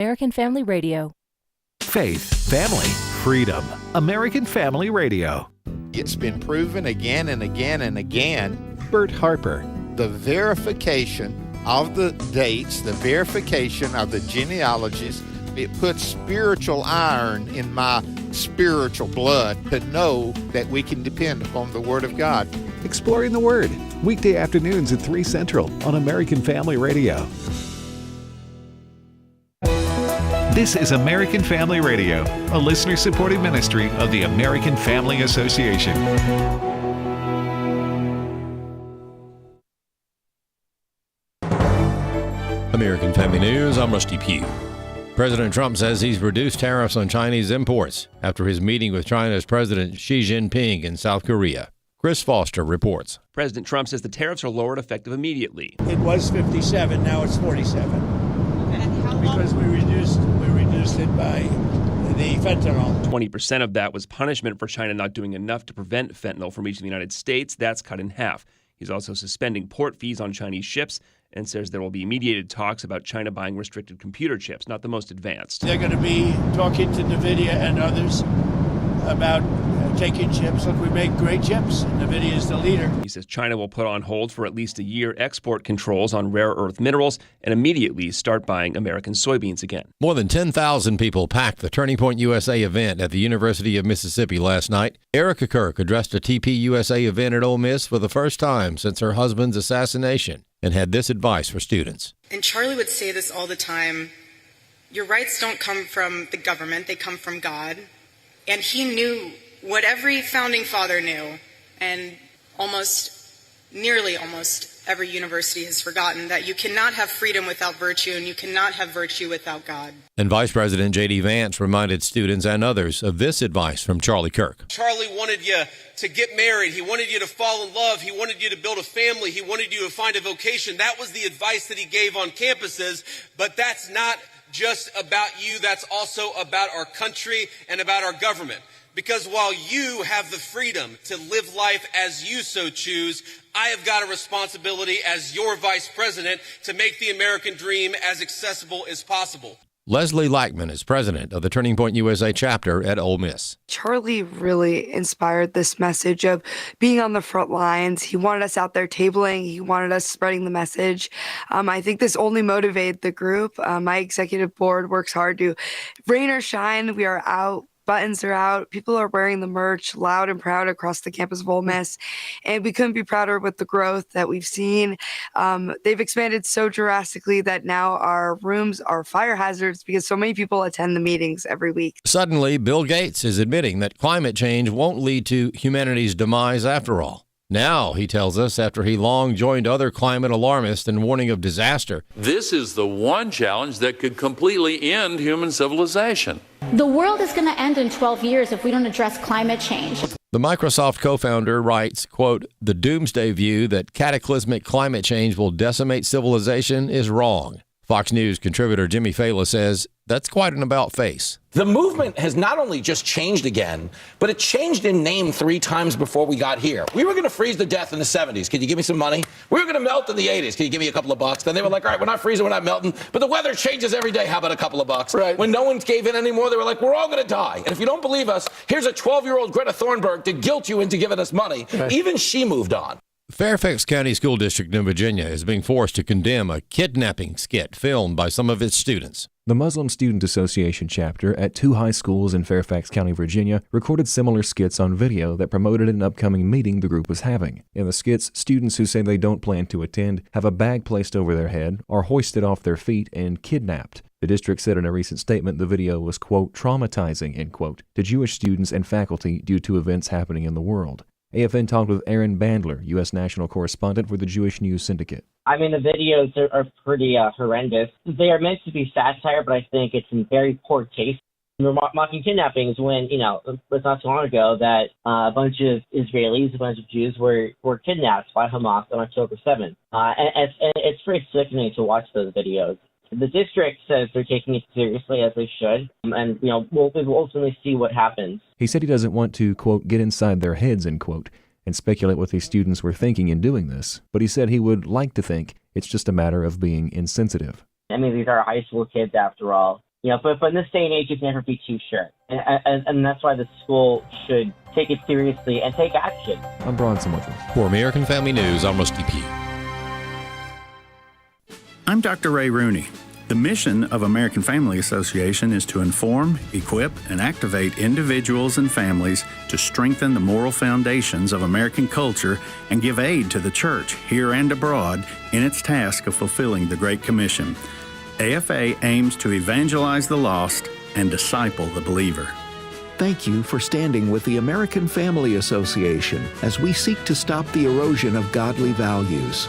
American Family Radio. Faith, family, freedom. American Family Radio. It's been proven again and again and again. Bert Harper. The verification of the dates, the verification of the genealogies, it puts spiritual iron in my spiritual blood to know that we can depend upon the Word of God. Exploring the Word. Weekday afternoons at 3 Central on American Family Radio. This is American Family Radio, a listener-supported ministry of the American Family Association. American Family News, I'm Rusty Pugh. President Trump says he's reduced tariffs on Chinese imports after his meeting with China's President Xi Jinping in South Korea. Chris Foster reports. President Trump says the tariffs are lowered effective immediately. It was 57, now it's 47. Because we reduced it by the fentanyl. 20% of that was punishment for China not doing enough to prevent fentanyl from reaching the United States. That's cut in half. He's also suspending port fees on Chinese ships and says there will be mediated talks about China buying restricted computer chips, not the most advanced. They're going to be talking to NVIDIA and others about taking chips. Look, we make great chips, and NVIDIA is the leader. He says China will put on hold for at least a year export controls on rare earth minerals and immediately start buying American soybeans again. More than 10,000 people packed the Turning Point USA event at the University of Mississippi last night. Erica Kirk addressed a TPUSA event at Ole Miss for the first time since her husband's assassination and had this advice for students. And Charlie would say this all the time: your rights don't come from the government, they come from God. And he knew what every founding father knew, and nearly almost every university has forgotten, that you cannot have freedom without virtue, and you cannot have virtue without God. And Vice President J.D. Vance reminded students and others of this advice from Charlie Kirk. Charlie wanted you to get married. He wanted you to fall in love. He wanted you to build a family. He wanted you to find a vocation. That was the advice that he gave on campuses, but that's not just about you. That's also about our country and about our government. Because while you have the freedom to live life as you so choose, I have got a responsibility as your vice president to make the American dream as accessible as possible. Leslie Lackman is president of the Turning Point USA chapter at Ole Miss. Charlie really inspired this message of being on the front lines. He wanted us out there tabling. He wanted us spreading the message. I think this only motivated the group. My executive board works hard to rain or shine. We are out. Buttons are out. People are wearing the merch loud and proud across the campus of Ole Miss. And we couldn't be prouder with the growth that we've seen. They've expanded so drastically that now our rooms are fire hazards because so many people attend the meetings every week. Suddenly, Bill Gates is admitting that climate change won't lead to humanity's demise after all. Now, he tells us, after he long joined other climate alarmists in warning of disaster. This is the one challenge that could completely end human civilization. The world is going to end in 12 years if we don't address climate change. The Microsoft co-founder writes, quote, "The doomsday view that cataclysmic climate change will decimate civilization is wrong." Fox News contributor Jimmy Fallon says that's quite an about-face. The movement has not only just changed again, but it changed in name 3 times before we got here. We were going to freeze to death in the 70s. Can you give me some money? We were going to melt in the 80s. Can you give me a couple of bucks? Then they were like, all right, we're not freezing, we're not melting, but the weather changes every day. How about a couple of bucks? Right. When no one gave in anymore, they were like, we're all going to die. And if you don't believe us, here's a 12-year-old Greta Thunberg to guilt you into giving us money. Right. Even she moved on. Fairfax County School District in Virginia is being forced to condemn a kidnapping skit filmed by some of its students. The Muslim Student Association chapter at 2 high schools in Fairfax County, Virginia, recorded similar skits on video that promoted an upcoming meeting the group was having. In the skits, students who say they don't plan to attend have a bag placed over their head, are hoisted off their feet, and kidnapped. The district said in a recent statement the video was, quote, traumatizing, end quote, to Jewish students and faculty due to events happening in the world. AFN talked with Aaron Bandler, U.S. National Correspondent for the Jewish News Syndicate. I mean, the videos are pretty horrendous. They are meant to be satire, but I think it's in very poor taste. Mocking kidnappings when, it was not too long ago that a bunch of Israelis, a bunch of Jews were kidnapped by Hamas on October 7th. And it's pretty sickening to watch those videos. The district says they're taking it seriously, as they should, and we'll ultimately see what happens. He said he doesn't want to, quote, get inside their heads, end quote, and speculate what these students were thinking in doing this, but he said he would like to think it's just a matter of being insensitive. I mean, these are high school kids after all. But in this day and age, you can never be too sure. And that's why the school should take it seriously and take action. I'm Bronson Woodruff. For American Family News, I'm Rusty Pugh. I'm Dr. Ray Rooney. The mission of American Family Association is to inform, equip, and activate individuals and families to strengthen the moral foundations of American culture and give aid to the church, here and abroad, in its task of fulfilling the Great Commission. AFA aims to evangelize the lost and disciple the believer. Thank you for standing with the American Family Association as we seek to stop the erosion of godly values.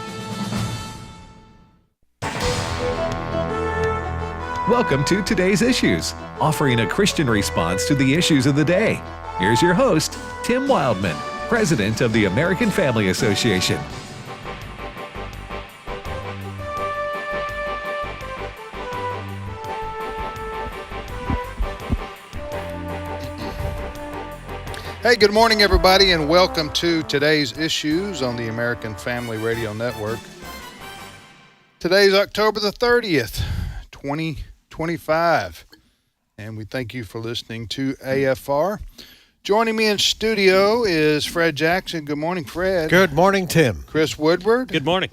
Welcome to Today's Issues, offering a Christian response to the issues of the day. Here's your host, Tim Wildmon, President of the American Family Association. Hey, good morning, everybody, and welcome to Today's Issues on the American Family Radio Network. Today's October the 30th, 2025, and we thank you for listening to AFR. Joining me in studio is Fred Jackson. Good morning, Fred. Good morning, Tim. Chris Woodward. Good morning.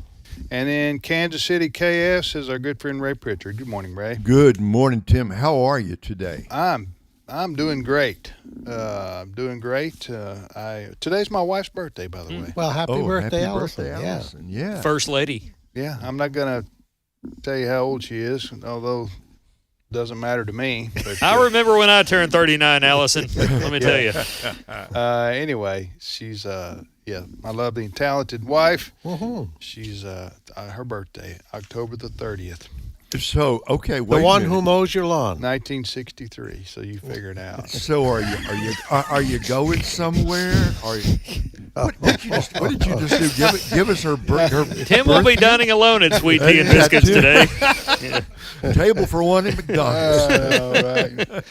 And in Kansas City, KS, is our good friend Ray Pritchard. Good morning, Ray. Good morning, Tim. How are you today? I'm doing great. I'm doing great. Today's my wife's birthday, by the way. Well, happy birthday, Allison. Allison. Yeah. First lady. Yeah, I'm not going to tell you how old she is, although it doesn't matter to me. But, I remember when I turned 39, Allison. Let me tell you. Anyway, she's my lovely and talented wife. Mm-hmm. She's her birthday, October the 30th. So, okay, the one who mows your lawn. 1963. So you figure it out. So are you going somewhere? What did you just do? Give us her Tim will be dining alone at Sweet Tea and Biscuits today. Table for one at McDonald's. All right.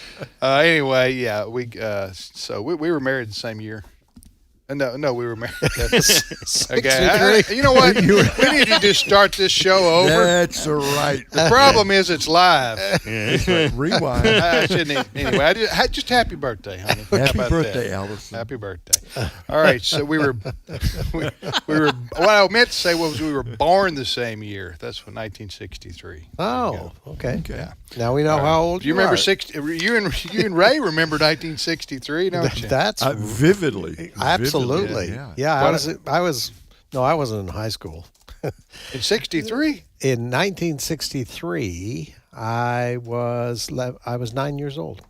Anyway, yeah, we were married the same year. No, we were married. Okay, you know what? We need to just start this show over. That's all right. The problem is it's live. Yeah. Rewind. I shouldn't. Anyway, just happy birthday, honey. Happy birthday, Allison. Happy birthday. All right, so we were. What I meant to say was we were born the same year. That's 1963. Oh, okay. Yeah. Now we know how old you remember are. You and Ray remember 1963, don't you? That's vividly. Absolutely. Yeah. I wasn't in high school. In 63? In 1963, I was 9 years old.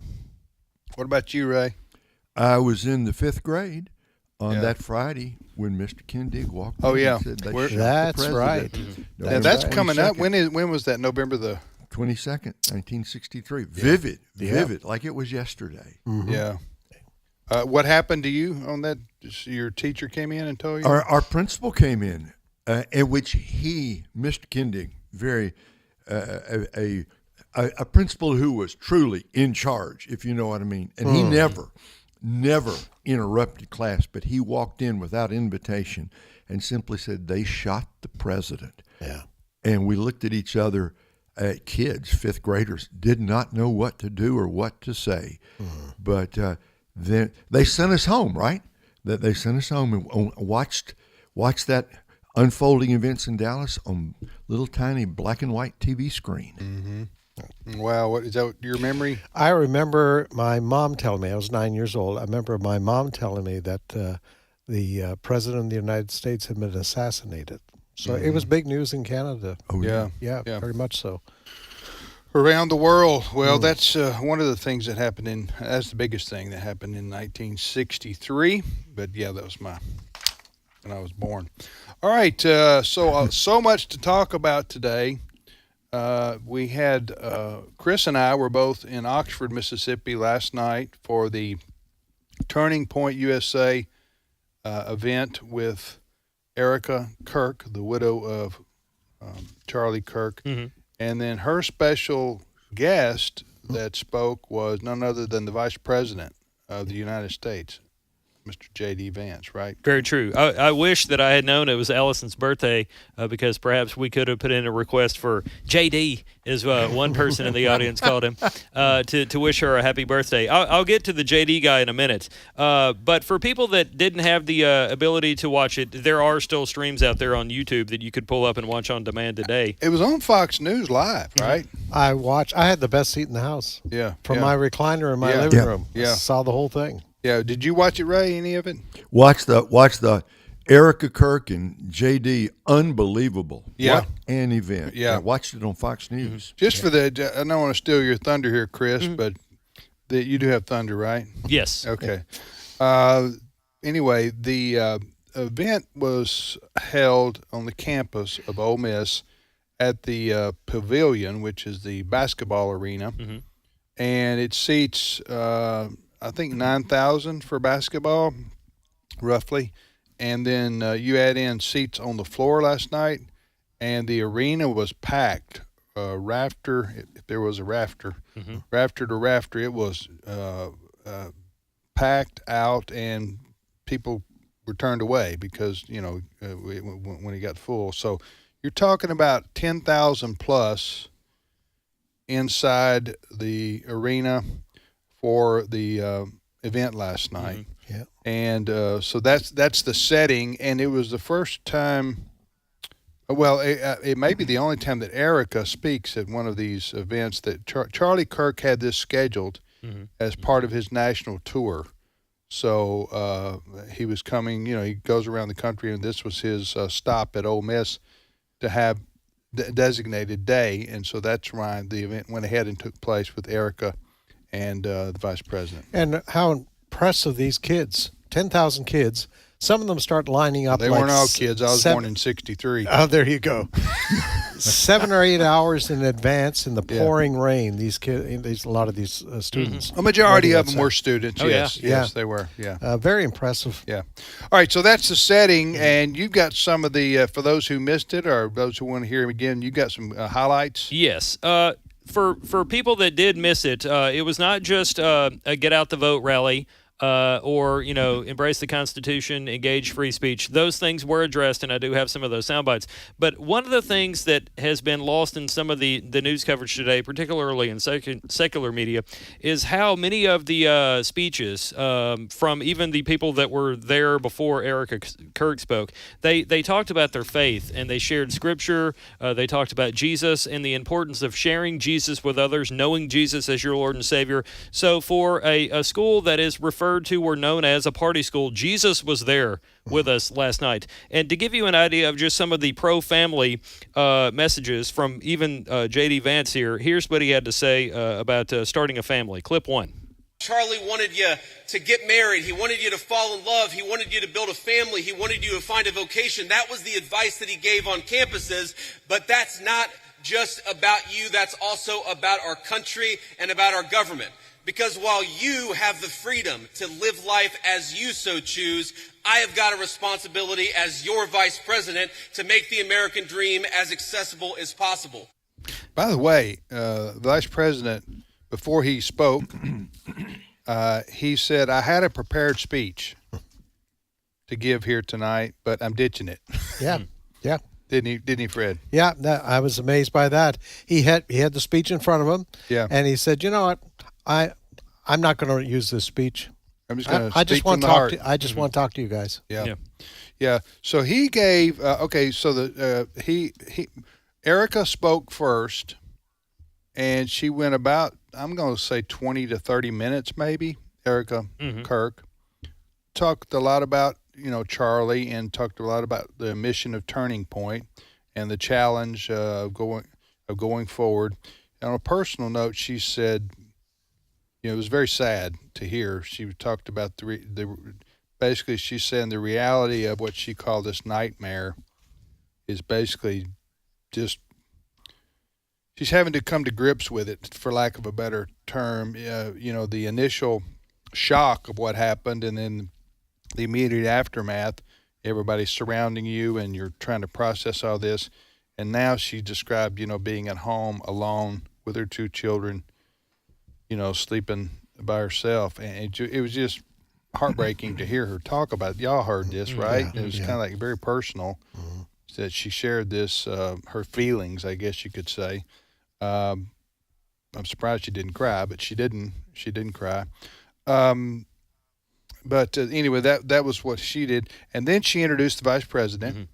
What about you, Ray? I was in the 5th grade on that Friday when Mr. Kindig walked in. Oh, yeah. And said That's right. Now, that's coming up. When was that? November the 22nd, 1963. Vivid, like it was yesterday. Mm-hmm. Yeah. What happened to you on that? Your teacher came in and told you? Our principal came in, in which Mr. Kindig, a principal who was truly in charge, if you know what I mean. And he never interrupted class, but he walked in without invitation and simply said, "They shot the president." Yeah. And we looked at each other. Kids, 5th graders, did not know what to do or what to say. Mm-hmm. But then they sent us home, right? They sent us home and watched that unfolding events in Dallas on little tiny black and white TV screen. Mm-hmm. Wow, what is that? Your memory? I remember my mom telling me. I was 9 years old. I remember my mom telling me that the president of the United States had been assassinated. So it was big news in Canada. Oh, yeah. Yeah, very much so. Around the world. Well, that's one of the things that happened that's the biggest thing that happened in 1963. But yeah, that was when I was born. All right. So much to talk about today. We had, Chris and I were both in Oxford, Mississippi last night for the Turning Point USA event with Erica Kirk, the widow of Charlie Kirk. Mm-hmm. And then her special guest that spoke was none other than the Vice President of the United States, Mr. J.D. Vance, right? Very true. I wish that I had known it was Allison's birthday because perhaps we could have put in a request for J.D., as one person in the audience called him, to wish her a happy birthday. I'll get to the J.D. guy in a minute. But for people that didn't have the ability to watch it, there are still streams out there on YouTube that you could pull up and watch on demand today. It was on Fox News Live, right? I had the best seat in the house. Yeah. From my recliner in my living room. Yeah. Saw the whole thing. Yeah. Did you watch it, Ray? Any of it? Watch the Erica Kirk and JD. Unbelievable. Yeah. What an event. Yeah. I watched it on Fox News. Just for I don't want to steal your thunder here, Chris, but you do have thunder, right? Yes. Okay. Anyway, the event was held on the campus of Ole Miss at the Pavilion, which is the basketball arena, and it seats I think 9,000 for basketball, roughly, and then you add in seats on the floor last night, and the arena was packed, rafter, if there was a rafter, rafter to rafter, it was packed out, and people were turned away because, when it got full. So you're talking about 10,000 plus inside the arena for the event last night. Yeah. And so that's the setting, and it was the first time, well, it may be the only time that Erica speaks at one of these events, that Charlie Kirk had this scheduled as part of his national tour. So he was coming, he goes around the country, and this was his stop at Ole Miss to have the designated day. And so that's why the event went ahead and took place with Erica and the vice president. And how impressive these kids, 10,000 kids. Some of them start lining up. They weren't all kids. I was born in 63. Oh, there you go. 7 or 8 hours in advance in the pouring rain. A lot of these students. A majority of them were students. Oh, yes, yeah. yes, they were. Yeah, very impressive. Yeah. All right, so that's the setting, and you've got some of the for those who missed it or those who want to hear him again. You got some highlights. Yes. For people that did miss it, it was not just a get out the vote rally. Or embrace the Constitution, engage free speech. Those things were addressed, and I do have some of those sound bites. But one of the things that has been lost in some of the news coverage today, particularly in secular media, is how many of the speeches from even the people that were there before Erica Kirk spoke, they talked about their faith, and they shared scripture. They talked about Jesus and the importance of sharing Jesus with others, knowing Jesus as your Lord and Savior. So for a school that is referred to or known as a party school, Jesus was there with us last night. And to give you an idea of just some of the pro-family messages from even J.D. Vance here, here's what he had to say about starting a family. Clip 1. Charlie wanted you to get married. He wanted you to fall in love. He wanted you to build a family. He wanted you to find a vocation. That was the advice that he gave on campuses. But that's not just about you. That's also about our country and about our government. Because while you have the freedom to live life as you so choose, I have got a responsibility as your vice president to make the American dream as accessible as possible. By the way, the vice president, before he spoke, he said, I had a prepared speech to give here tonight, but I'm ditching it. Yeah, yeah. Didn't he, Fred? Yeah, I was amazed by that. He had the speech in front of him, and he said, you know what, I'm not going to use this speech. I'm just going to I just want to talk. I just want to talk to you guys. Yeah. So he gave. Okay. So Erica spoke first, and she went about, I'm going to say 20 to 30 minutes, maybe. Erica Kirk talked a lot about Charlie, and talked a lot about the mission of Turning Point and the challenge of going forward. And on a personal note, she said, it was very sad to hear. She talked about basically she's saying the reality of what she called this nightmare is basically just she's having to come to grips with it, for lack of a better term. The initial shock of what happened, and then the immediate aftermath. Everybody's surrounding you, and you're trying to process all this. And now she described, being at home alone with her 2 children, sleeping by herself. And it was just, heartbreaking to hear her talk about it. Y'all heard this, right? Yeah, It was kind of like very personal. That she shared this, her feelings, I guess you could say. I'm surprised she didn't cry, but she didn't. She didn't cry. But anyway, that was what she did, and then she introduced the vice president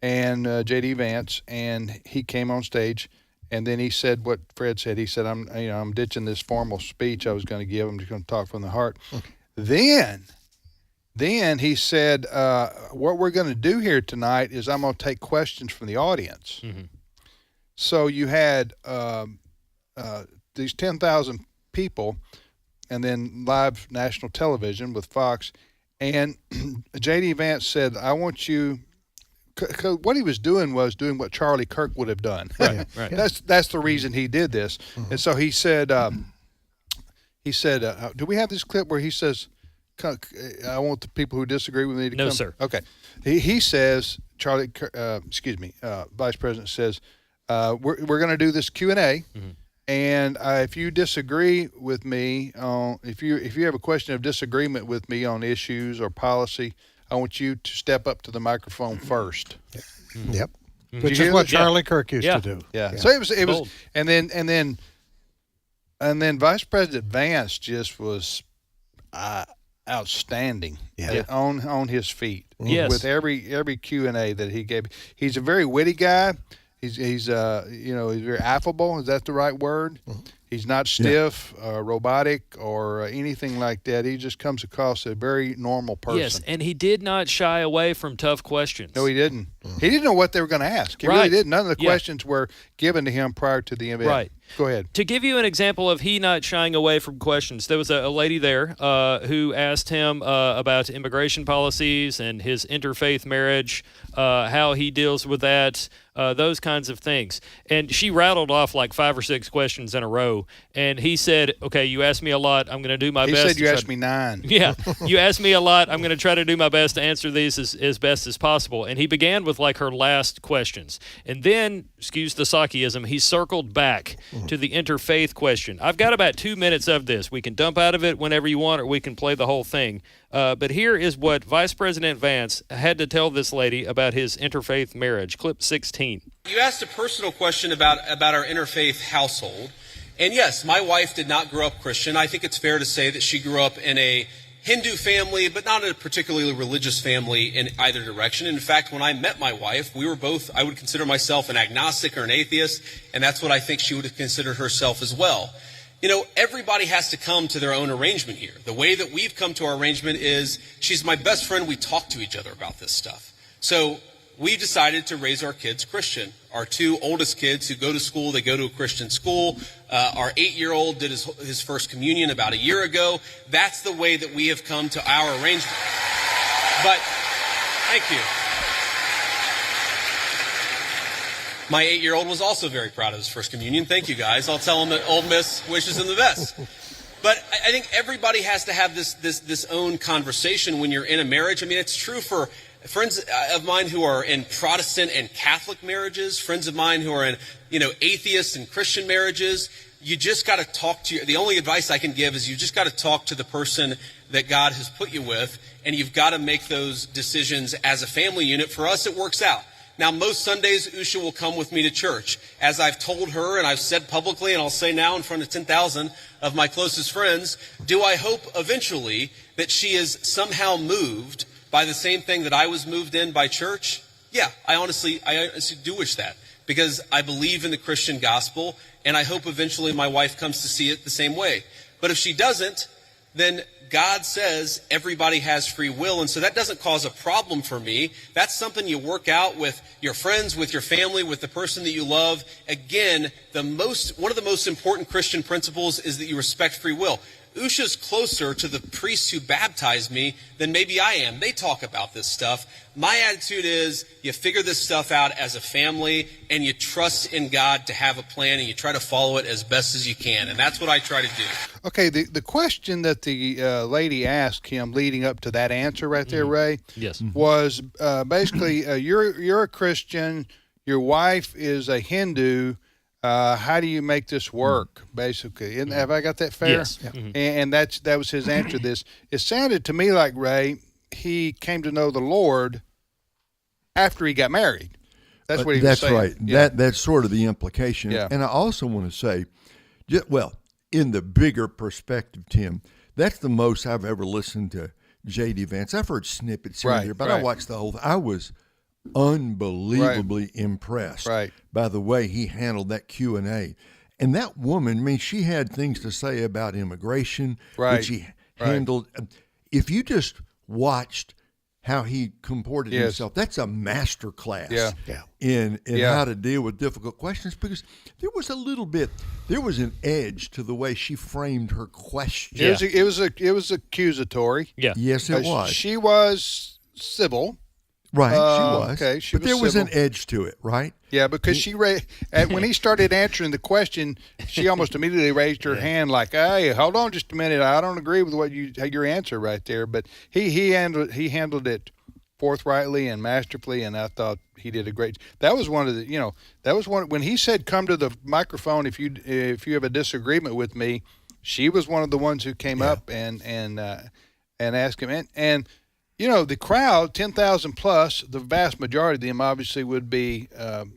and J.D. Vance, and he came on stage, and then he said what Fred said. He said, "I'm ditching this formal speech I was going to give. I'm just going to talk from the heart." Then he said, what we're going to do here tonight is I'm going to take questions from the audience. So you had these 10,000 people and then live national television with Fox. And J.D. Vance said, I want you – what he was doing what Charlie Kirk would have done. Right. That's the reason he did this. And so he said, do we have this clip where he says – I want the people who disagree with me to come. No, sir. Okay. He says, Vice President says, we're going to do this Q&A, and if you disagree with me if you have a question of disagreement with me on issues or policy, I want you to step up to the microphone first. Yep. Which is what Charlie Kirk used to do. Yeah. So it was, and then Vice President Vance just was outstandanding on his feet with every Q&A that he gave. He's a very witty guy. He's very affable. Is that the right word? He's not stiff, robotic, or anything like that. He just comes across a very normal person. Yes, and he did not shy away from tough questions. No, he didn't. He didn't know what they were going to ask. He really didn't. None of the questions were given to him prior to the event. Right. Go ahead. To give you an example of he not shying away from questions, there was a lady there who asked him about immigration policies and his interfaith marriage, how he deals with that, those kinds of things. And she rattled off like 5 or 6 questions in a row. And he said, okay, you asked me a lot. I'm going to do my best. He said you asked me 9. Yeah. You asked me a lot. I'm going to try to do my best to answer these as best as possible. And he began with like her last questions. And then, excuse the Sakiism, he circled back to the interfaith question. I've got about 2 minutes of this. We can dump out of it whenever you want, or we can play the whole thing. But here is what Vice President Vance had to tell this lady about his interfaith marriage. Clip 16. You asked a personal question about our interfaith household. And yes, my wife did not grow up Christian. I think it's fair to say that she grew up in a Hindu family, but not a particularly religious family in either direction. In fact, when I met my wife, we were both, I would consider myself an agnostic or an atheist, and that's what I think she would have considered herself as well. You know, everybody has to come to their own arrangement here. The way that we've come to our arrangement is she's my best friend. We talk to each other about this stuff. So we decided to raise our kids Christian. Our 2 oldest kids who go to school, they go to a Christian school. Our 8-year-old did his first communion about a year ago. That's the way that we have come to our arrangement. But, thank you. My 8-year-old was also very proud of his first communion. Thank you, guys. I'll tell him that Old Miss wishes him the best. But I think everybody has to have this own conversation when you're in a marriage. I mean, it's true for friends of mine who are in Protestant and Catholic marriages, friends of mine who are in, atheist and Christian marriages. You just got to talk to the only advice I can give is you just got to talk to the person that God has put you with, and you've got to make those decisions as a family unit. For us, it works out. Now, most Sundays, Usha will come with me to church. As I've told her, and I've said publicly, and I'll say now in front of 10,000 of my closest friends, do I hope eventually that she is somehow moved by the same thing that I was moved in by church? Yeah, I honestly do wish that, because I believe in the Christian gospel, and I hope eventually my wife comes to see it the same way. But if she doesn't, then God says everybody has free will, and so that doesn't cause a problem for me. That's something you work out with your friends, with your family, with the person that you love. Again, one of the most important Christian principles is that you respect free will. Usha's closer to the priests who baptized me than maybe I am. They talk about this stuff. My attitude is you figure this stuff out as a family, and you trust in God to have a plan, and you try to follow it as best as you can. And that's what I try to do. Okay, the question that the lady asked him leading up to that answer right there, Ray, was basically, you're a Christian, your wife is a Hindu, How do you make this work, basically? Have I got that fair? Yes. Yeah. And that was his answer to this. It sounded to me like, Ray, he came to know the Lord after he got married. That's what he was saying. That's right. Yeah. That's sort of the implication. Yeah. And I also want to say, well, in the bigger perspective, Tim, that's the most I've ever listened to J.D. Vance. I've heard snippets here and there, but I watched the whole thing. I was unbelievably impressed by the way he handled that Q&A. And that woman, I mean, she had things to say about immigration, which he handled. If you just watched how he comported himself, that's a master class in how to deal with difficult questions, because there was an edge to the way she framed her question. It was accusatory. Yeah. Yes, it was. She was civil. Right, she was. Okay, but there was an edge to it, right? Yeah, because when he started answering the question, she almost immediately raised her hand like, "Hey, hold on just a minute. I don't agree with what your answer right there." But he handled it forthrightly and masterfully, and I thought he did a great. That was one of the when he said, "Come to the microphone if you have a disagreement with me." She was one of the ones who came up and asked him and. The crowd, 10,000 plus, the vast majority of them obviously would be a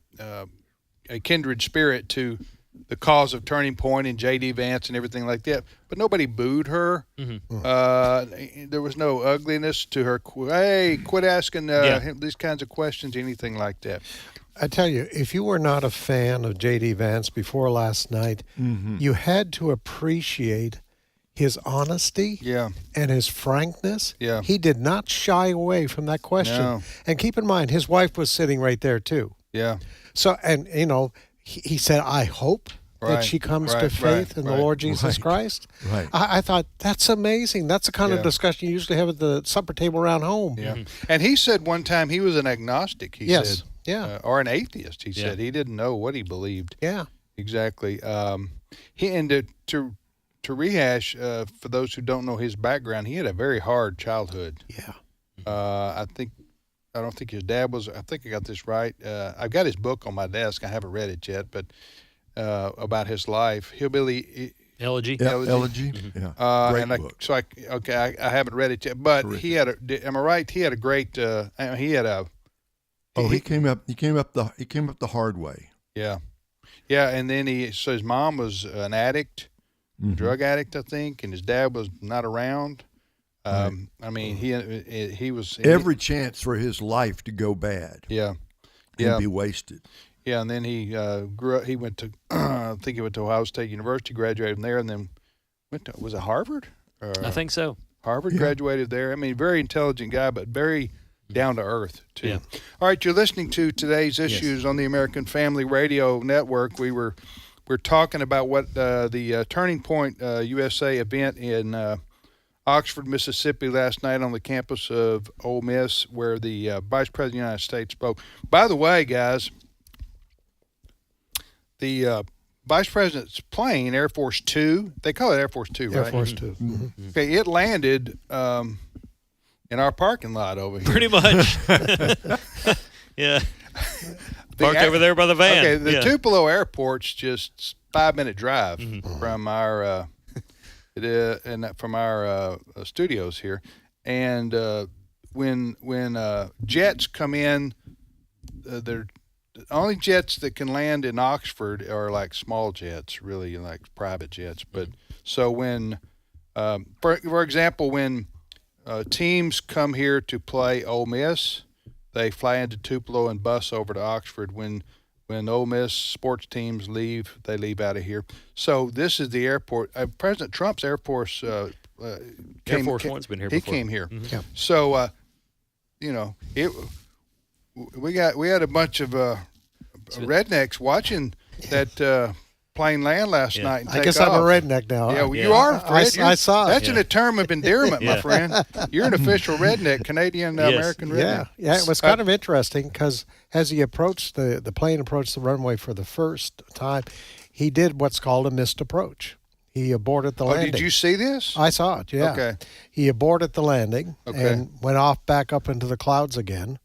kindred spirit to the cause of Turning Point and J.D. Vance and everything like that. But nobody booed her. Mm-hmm. There was no ugliness to her. Hey, quit asking these kinds of questions, anything like that. I tell you, if you were not a fan of J.D. Vance before last night, you had to appreciate his honesty and his frankness. Yeah. He did not shy away from that question. No. And keep in mind, his wife was sitting right there too. Yeah. So, and he said, I hope that she comes to faith in the Lord Jesus Christ. Right. I thought, that's amazing. That's the kind of discussion you usually have at the supper table around home. Yeah. And he said one time he was an agnostic, he said. Yeah. Or an atheist, he said. He didn't know what he believed. Yeah. Exactly. To rehash, for those who don't know his background, he had a very hard childhood. Yeah. I don't think his dad was. I think I got this right. I've got his book on my desk. I haven't read it yet, but about his life, Hillbilly Elegy. Elegy. Mm-hmm. Yeah. Great and book. I haven't read it yet, but Terrific. he had. Am I right? He had a great. He had a. He came up the hard way. Yeah, yeah, and then his mom was an addict. Drug addict, I think, and his dad was not around. I mean, he was every chance for his life to go bad. Yeah, and be wasted. Yeah, and then he grew up. He went to I think he went to Ohio State University, graduated from there, and then went to was it Harvard? I think so. Harvard, graduated there. I mean, very intelligent guy, but very down to earth too. Yeah. All right, you're listening to Today's Issues on the American Family Radio Network. We're talking about what the Turning Point USA event in Oxford, Mississippi last night on the campus of Ole Miss, where the Vice President of the United States spoke. By the way, guys, the Vice President's plane, Air Force Two, they call it Air Force Two, right? Air Force Two. Mm-hmm. Okay, it landed in our parking lot over here. Pretty much. Yeah. Parked over there by the van. Okay, the Tupelo Airport's just 5-minute drive from our studios here, and when jets come in, they're the only jets that can land in Oxford are like small jets, really like private jets. But so when, for example, when teams come here to play Ole Miss, they fly into Tupelo and bus over to Oxford. When Ole Miss sports teams leave, they leave out of here. So this is the airport. President Trump's Air Force Air Force One's been here he before. He came here. Mm-hmm. Yeah. So, we had a bunch of rednecks watching that plane land last night and take I guess off. I'm a redneck now. Yeah, well, you are, Fred. I saw it. That's a term of endearment, my friend. You're an official redneck, Canadian American redneck. Yeah, it was kind of interesting because as he approached the plane approached the runway for the first time, he did what's called a missed approach. He aborted the landing. Did you see this? I saw it, yeah. Okay. He aborted the landing Okay. and went off back up into the clouds again.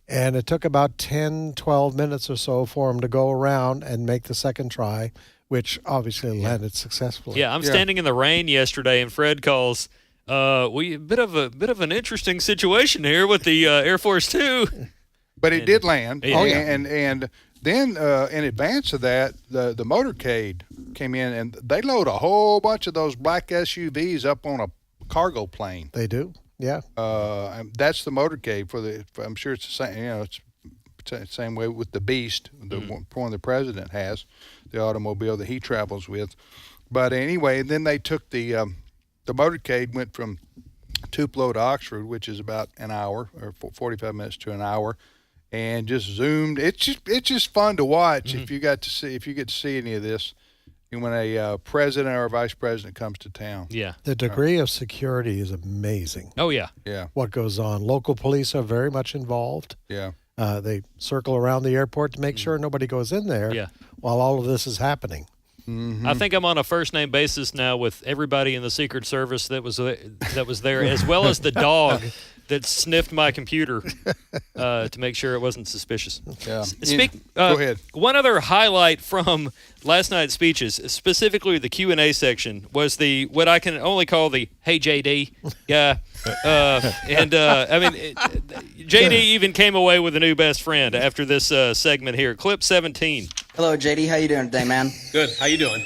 And it took about 10, 12 minutes or so for him to go around and make the second try, which obviously landed successfully. Yeah, I'm standing in the rain yesterday, and Fred calls, "We bit of an interesting situation here with the Air Force Two." But it did land. Yeah. And then in advance of that, the motorcade came in, and they load a whole bunch of those black SUVs up on a cargo plane. They do, yeah. That's the motorcade I'm sure it's the same. It's the same way with the Beast, the one the president has, the automobile that he travels with. But anyway, then they took the motorcade went from Tupelo to Oxford, which is about an hour or 45 minutes to an hour, and just zoomed. It's just fun to watch if you get to see any of this. And when a president or a vice president comes to town. Yeah. The degree of security is amazing. Oh, yeah. Yeah. What goes on. Local police are very much involved. Yeah. They circle around the airport to make sure nobody goes in there while all of this is happening. I think I'm on a first-name basis now with everybody in the Secret Service that was there, as well as the dog that sniffed my computer to make sure it wasn't suspicious. Yeah. Go ahead. One other highlight from last night's speeches, specifically the Q&A section, was what I can only call the "Hey JD" guy. JD even came away with a new best friend after this segment here. Clip 17. Hello, JD. How you doing today, man? Good. How you doing?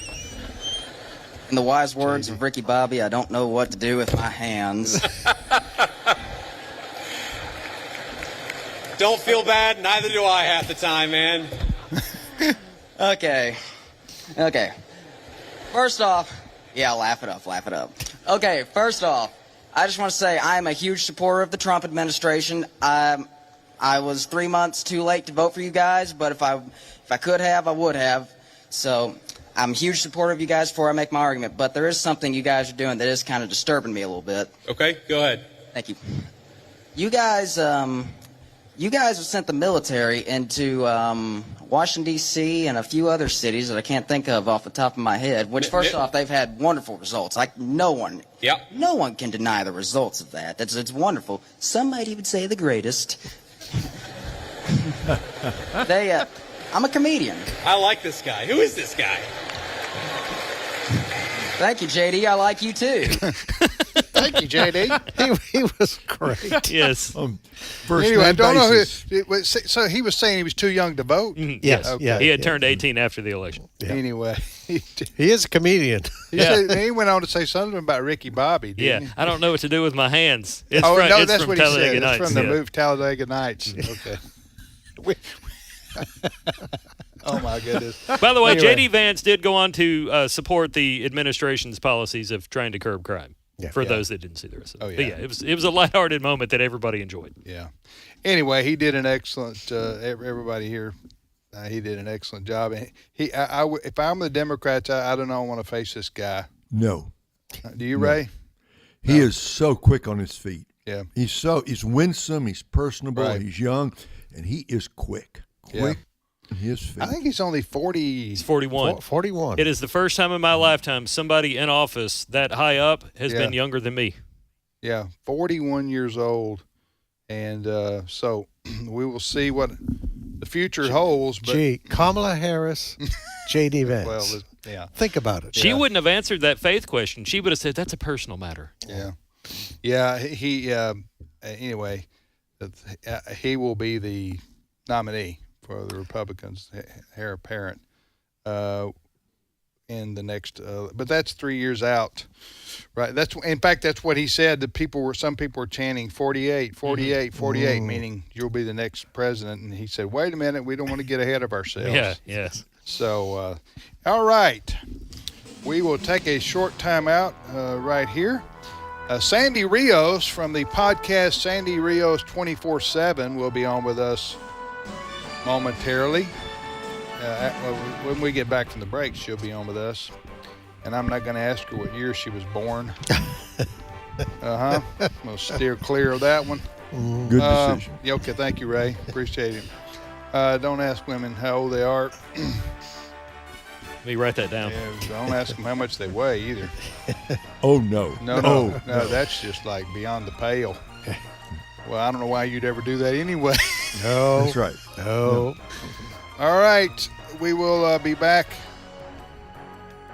In the wise words of Ricky Bobby, I don't know what to do with my hands. Don't feel bad. Neither do I half the time, man. Okay. First off, laugh it up. Okay, first off, I just want to say I am a huge supporter of the Trump administration. I was 3 months too late to vote for you guys, but if I could have, I would have. So I'm a huge supporter of you guys before I make my argument. But there is something you guys are doing that is kind of disturbing me a little bit. Okay, go ahead. Thank you. You guys have sent the military into Washington, D.C. and a few other cities that I can't think of off the top of my head, which, first off, they've had wonderful results. Like, no one can deny the results of that. It's wonderful. Some might even say the greatest. I'm a comedian. I like this guy. Who is this guy? Thank you, JD. I like you, too. Thank you, JD. He was great. Yes. Anyway, I don't know so he was saying he was too young to vote? Yes. Okay. Yeah. He had turned 18 after the election. Yeah. Anyway. He is a comedian. He went on to say something about Ricky Bobby, didn't he? I don't know what to do with my hands. That's it's what from he said. Nights, it's from the movie Talladega Nights. Okay. Oh, my goodness. By the way, Anyway. J.D. Vance did go on to support the administration's policies of trying to curb crime, for those that didn't see the rest of it. Oh, yeah. But it was a lighthearted moment that everybody enjoyed. Yeah. Anyway, he did an excellent, everybody here, he did an excellent job. And if I'm the Democrats, I don't know, I want to face this guy. No. Do you, Ray? He is so quick on his feet. Yeah. He's winsome, he's personable, Right. he's young, and he is quick. Quick on his feet. I think he's only 40. He's 41. 41. It is the first time in my lifetime somebody in office that high up has been younger than me. Yeah, 41 years old. And so we will see what the future holds. But Kamala Harris, J.D. Vance. Well, yeah. Think about it. She wouldn't have answered that faith question. She would have said, that's a personal matter. Yeah. Yeah, he anyway, he will be the nominee for the Republicans, heir apparent, in the next. But that's 3 years out, right? In fact, that's what he said. That some people were chanting 48, 48, 48, meaning you'll be the next president. And he said, "Wait a minute, we don't want to get ahead of ourselves." Yeah. Yes. So, all right, we will take a short time out right here. Sandy Rios from the podcast Sandy Rios 24/7 will be on with us momentarily. When we get back from the break, she'll be on with us. And I'm not going to ask her what year she was born. I'm going to steer clear of that one. Good decision. Yeah, okay, thank you, Ray. Appreciate it. Don't ask women how old they are. Let me write that down. Yeah, don't ask them how much they weigh either. Oh, no. No, that's just like beyond the pale. Well, I don't know why you'd ever do that anyway. No. That's right. No. All right. We will be back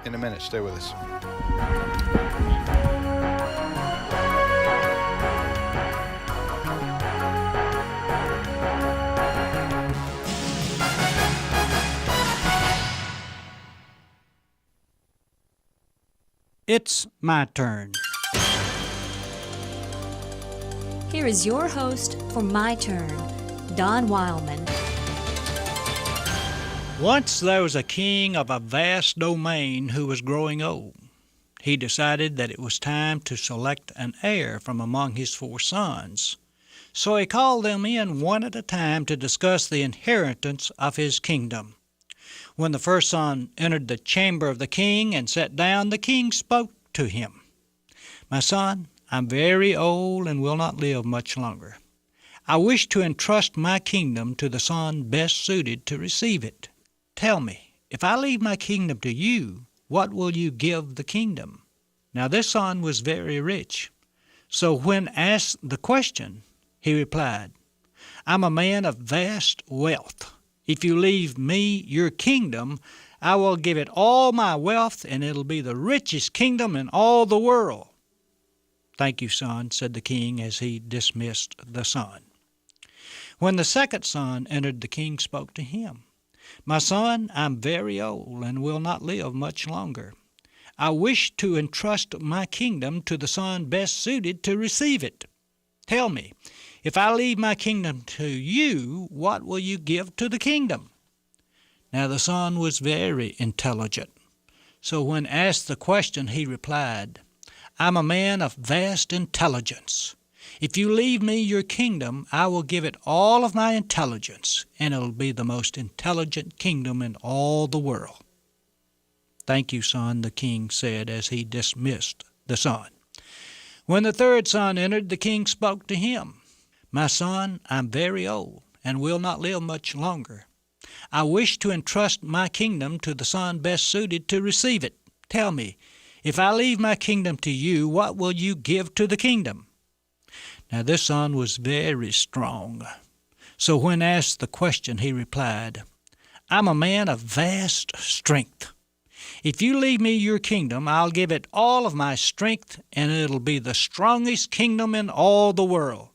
in a minute. Stay with us. It's my turn. Here is your host for My Turn, Don Wildmon. Once there was a king of a vast domain who was growing old. He decided that it was time to select an heir from among his 4 sons. So he called them in one at a time to discuss the inheritance of his kingdom. When the first son entered the chamber of the king and sat down, the king spoke to him. "My son, I'm very old and will not live much longer. I wish to entrust my kingdom to the son best suited to receive it. Tell me, if I leave my kingdom to you, what will you give the kingdom?" Now this son was very rich. So when asked the question, he replied, "I'm a man of vast wealth. If you leave me your kingdom, I will give it all my wealth, and it'll be the richest kingdom in all the world." "Thank you, son," said the king as he dismissed the son. When the second son entered, the king spoke to him. "My son, I'm very old and will not live much longer. I wish to entrust my kingdom to the son best suited to receive it. Tell me, if I leave my kingdom to you, what will you give to the kingdom?" Now the son was very intelligent. So when asked the question, he replied, "I'm a man of vast intelligence. If you leave me your kingdom, I will give it all of my intelligence, and it'll be the most intelligent kingdom in all the world." "Thank you, son," the king said as he dismissed the son. When the third son entered, the king spoke to him. "My son, I'm very old and will not live much longer. I wish to entrust my kingdom to the son best suited to receive it. Tell me, if I leave my kingdom to you, what will you give to the kingdom?" Now this son was very strong. So when asked the question, he replied, "I'm a man of vast strength. If you leave me your kingdom, I'll give it all of my strength, and it'll be the strongest kingdom in all the world."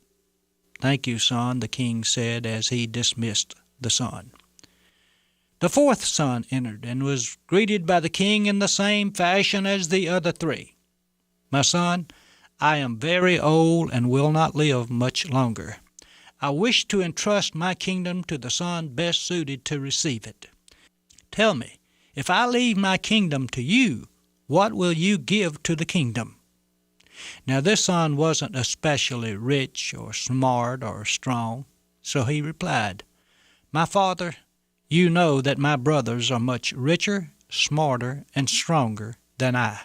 "Thank you, son," the king said as he dismissed the son. The fourth son entered and was greeted by the king in the same fashion as the other 3. "My son, I am very old and will not live much longer. I wish to entrust my kingdom to the son best suited to receive it. Tell me, if I leave my kingdom to you, what will you give to the kingdom?" Now this son wasn't especially rich or smart or strong, so he replied, "My father, you know that my brothers are much richer, smarter, and stronger than I.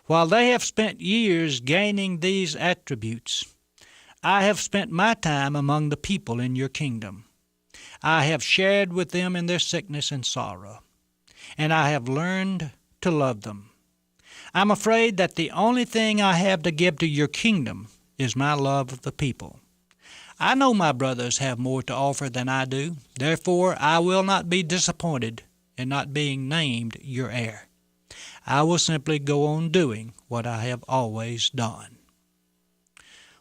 While they have spent years gaining these attributes, I have spent my time among the people in your kingdom. I have shared with them in their sickness and sorrow, and I have learned to love them. I'm afraid that the only thing I have to give to your kingdom is my love of the people. I know my brothers have more to offer than I do. Therefore, I will not be disappointed in not being named your heir. I will simply go on doing what I have always done."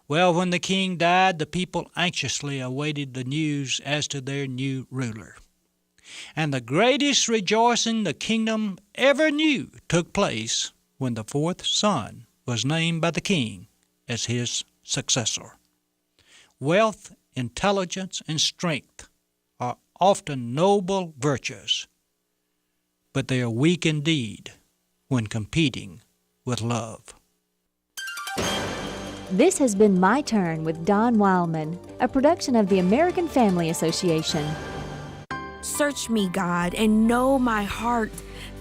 Well, when the king died, the people anxiously awaited the news as to their new ruler. And the greatest rejoicing the kingdom ever knew took place when the fourth son was named by the king as his successor. Wealth, intelligence, and strength are often noble virtues, but they are weak indeed when competing with love. This has been My Turn with Don Wildmon, a production of the American Family Association. Search me, God, and know my heart.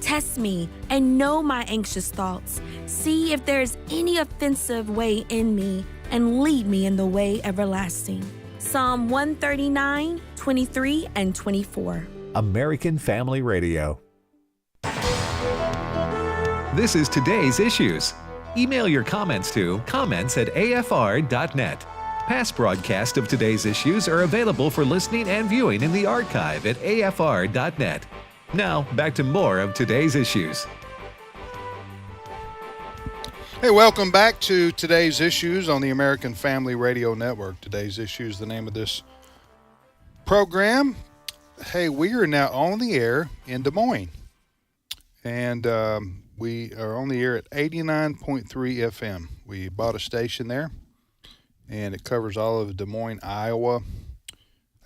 Test me and know my anxious thoughts. See if there is any offensive way in me, and lead me in the way everlasting. Psalm 139, 23, and 24. American Family Radio. This is today's issues. Email your comments to comments@afr.net. Past broadcasts of today's issues are available for listening and viewing in the archive at afr.net. Now, back to more of today's issues. Hey, welcome back to Today's Issues on the American Family Radio Network. Today's Issues, the name of this program. Hey, we are now on the air in Des Moines. And we are on the air at 89.3 FM. We bought a station there, and it covers all of Des Moines, Iowa.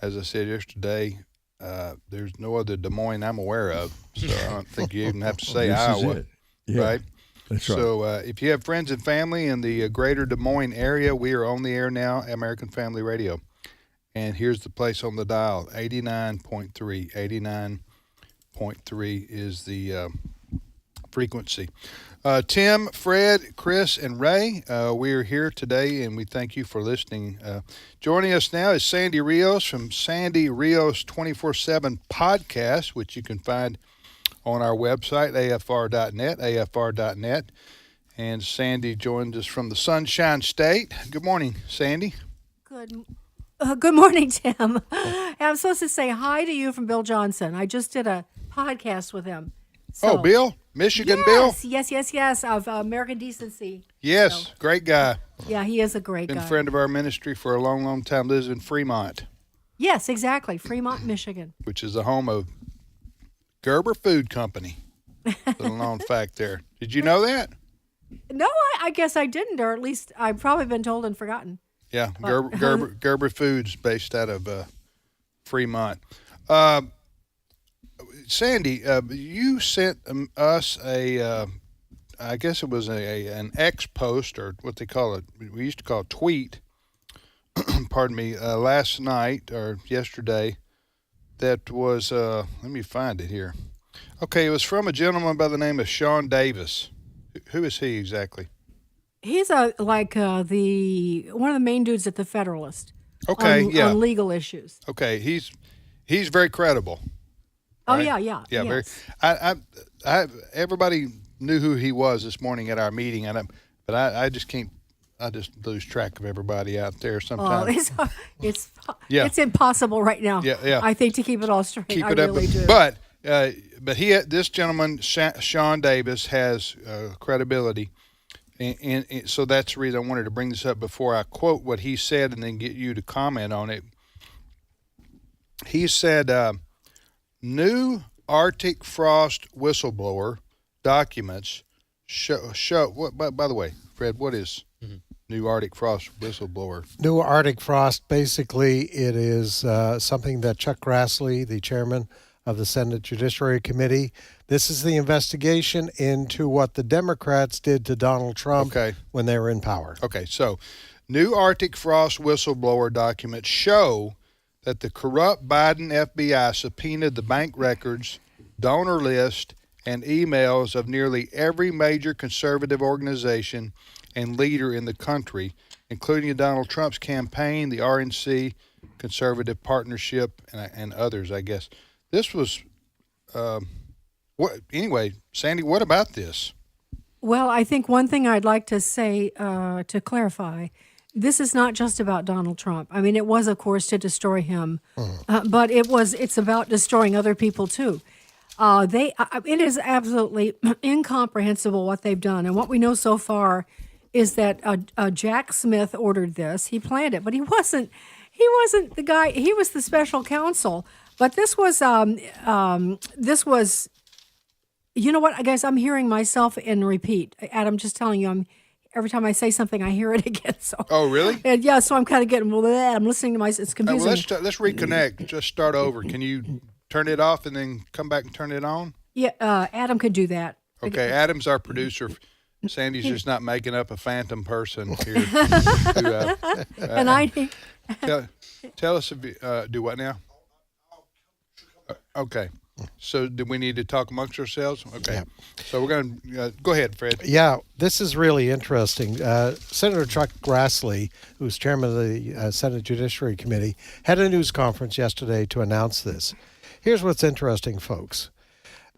As I said yesterday, there's no other Des Moines I'm aware of, so I don't think you even have to say This Iowa. is it. Yeah, right? That's right. So if you have friends and family in the greater Des Moines area, we are on the air now, American Family Radio. And here's the place on the dial, 89.3. 89.3 is the frequency. Tim, Fred, Chris, and Ray, we are here today, and we thank you for listening. Joining us now is Sandy Rios from Sandy Rios 24/7 podcast, which you can find on our website, afr.net. And Sandy joins us from the Sunshine State. Good morning, Sandy. Good morning, Tim. I'm supposed to say hi to you from Bill Johnson. I just did a podcast with him. So, Bill? Michigan Bill? Yes, of American Decency. Yes, So, great guy. yeah, he is a great Been guy. a friend of our ministry for a long, long time. Lives in Fremont, Yes, exactly. Fremont, Michigan. which is the home of Gerber Food Company. Little known fact there. Did you know that? No, I guess I didn't, or at least I've probably been told and forgotten. Yeah, But- Gerber Foods, based out of Fremont. Sandy, you sent us I guess it was an X post, or what they call it. We used to call it tweet. Pardon me. Last night or yesterday, that was. Let me find it here. Okay, it was from a gentleman by the name of Sean Davis. Who is he exactly? He's one of the main dudes at the Federalist. Okay, on legal issues. Okay, he's very credible. Oh right? yeah. Yeah, Yes. very. I everybody knew who he was this morning at our meeting, but I just can't. I just lose track of everybody out there sometimes. Oh, it's Yeah. it's impossible right now. Yeah. I think to keep it all straight. Keep I it up, really do. but this gentleman Sean Davis has credibility, and so that's the reason I wanted to bring this up before I quote what he said and then get you to comment on it. He said, "New Arctic frost whistleblower documents show." What? By the way, Fred, what is New Arctic frost whistleblower? New Arctic frost, basically, it is something that Chuck Grassley, the chairman of the Senate Judiciary Committee, this is the investigation into what the Democrats did to Donald Trump when they were in power. Okay, so new Arctic frost whistleblower documents show that the corrupt Biden FBI subpoenaed the bank records, donor list, and emails of nearly every major conservative organization and leader in the country, including Donald Trump's campaign, the RNC, Conservative Partnership, and others, I guess. This was, anyway, Sandy, what about this? Well, I think one thing I'd like to say to clarify, this is not just about Donald Trump. I mean, it was, of course, to destroy him, but it's about destroying other people too. It is absolutely incomprehensible what they've done, and what we know so far is that Jack Smith ordered this. He planned it, but he wasn't the guy. He was the special counsel. But this was. You know what, guys? I'm hearing myself in repeat. Adam, just telling you, every time I say something, I hear it again. So. Oh, really? And yeah, so I'm kind of getting. I'm listening to myself. It's confusing. Well, let's reconnect. Just start over. Can you turn it off and then come back and turn it on? Yeah, Adam could do that. Okay, Adam's our producer. Sandy's just not making up a phantom person here. And I tell us if you do what now? Okay. So do we need to talk amongst ourselves? Okay. Yeah. So we're going to go ahead, Fred. Yeah, this is really interesting. Senator Chuck Grassley, who's chairman of the Senate Judiciary Committee, had a news conference yesterday to announce this. Here's what's interesting, folks.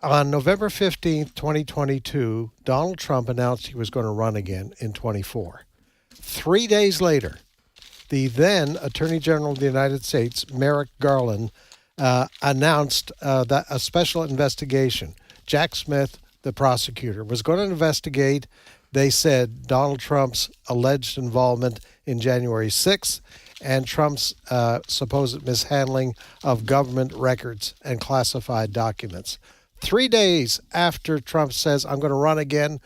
On November 15th, 2022, Donald Trump announced he was going to run again in 24. 3 days later, the then Attorney General of the United States, Merrick Garland, announced that a special investigation. Jack Smith, the prosecutor, was going to investigate, they said, Donald Trump's alleged involvement in January 6th and Trump's supposed mishandling of government records and classified documents. 3 days after Trump says, I'm going to run again,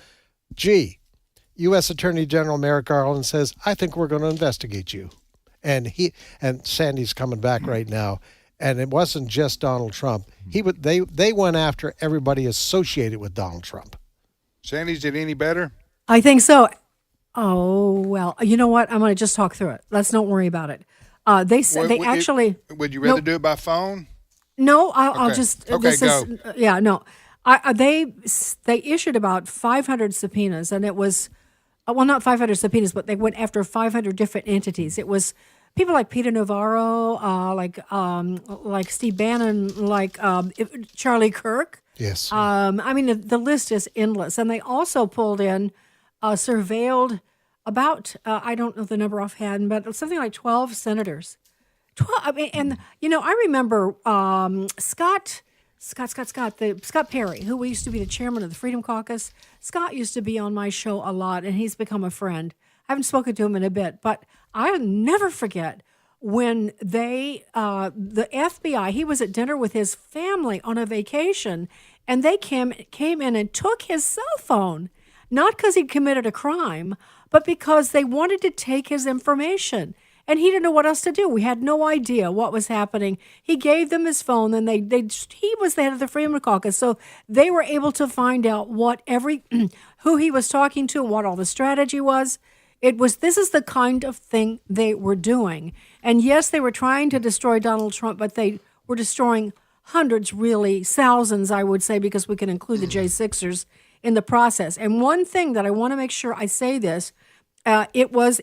U.S. Attorney General Merrick Garland says, I think we're going to investigate you. And Sandy's coming back right now. And it wasn't just Donald Trump. They went after everybody associated with Donald Trump. Sandy's did any better? I think so. Oh, well, you know what? I'm going to just talk through it. Let's don't worry about it. They said they actually. Would you rather do it by phone? No, I'll Okay. just. Okay, this go. Is, yeah, no. They issued about 500 subpoenas, and it was, well, not 500 subpoenas, but they went after 500 different entities. It was people like Peter Navarro, like Steve Bannon, like Charlie Kirk. Yes. I mean, the list is endless. And they also pulled in, surveilled about, I don't know the number offhand, but something like 12 senators. 12, I mean, and, you know, I remember Scott Perry, who used to be the chairman of the Freedom Caucus. Scott used to be on my show a lot, and he's become a friend. I haven't spoken to him in a bit, but I'll never forget when the FBI, he was at dinner with his family on a vacation, and they came in and took his cell phone, not because he'd committed a crime, but because they wanted to take his information. And he didn't know what else to do. We had no idea what was happening. He gave them his phone, and he was the head of the Freedom Caucus, so they were able to find out who he was talking to and what all the strategy was. This is the kind of thing they were doing. And yes, they were trying to destroy Donald Trump, but they were destroying hundreds, really thousands, I would say, because we can include the J6ers in the process. And one thing that I want to make sure I say this, it was,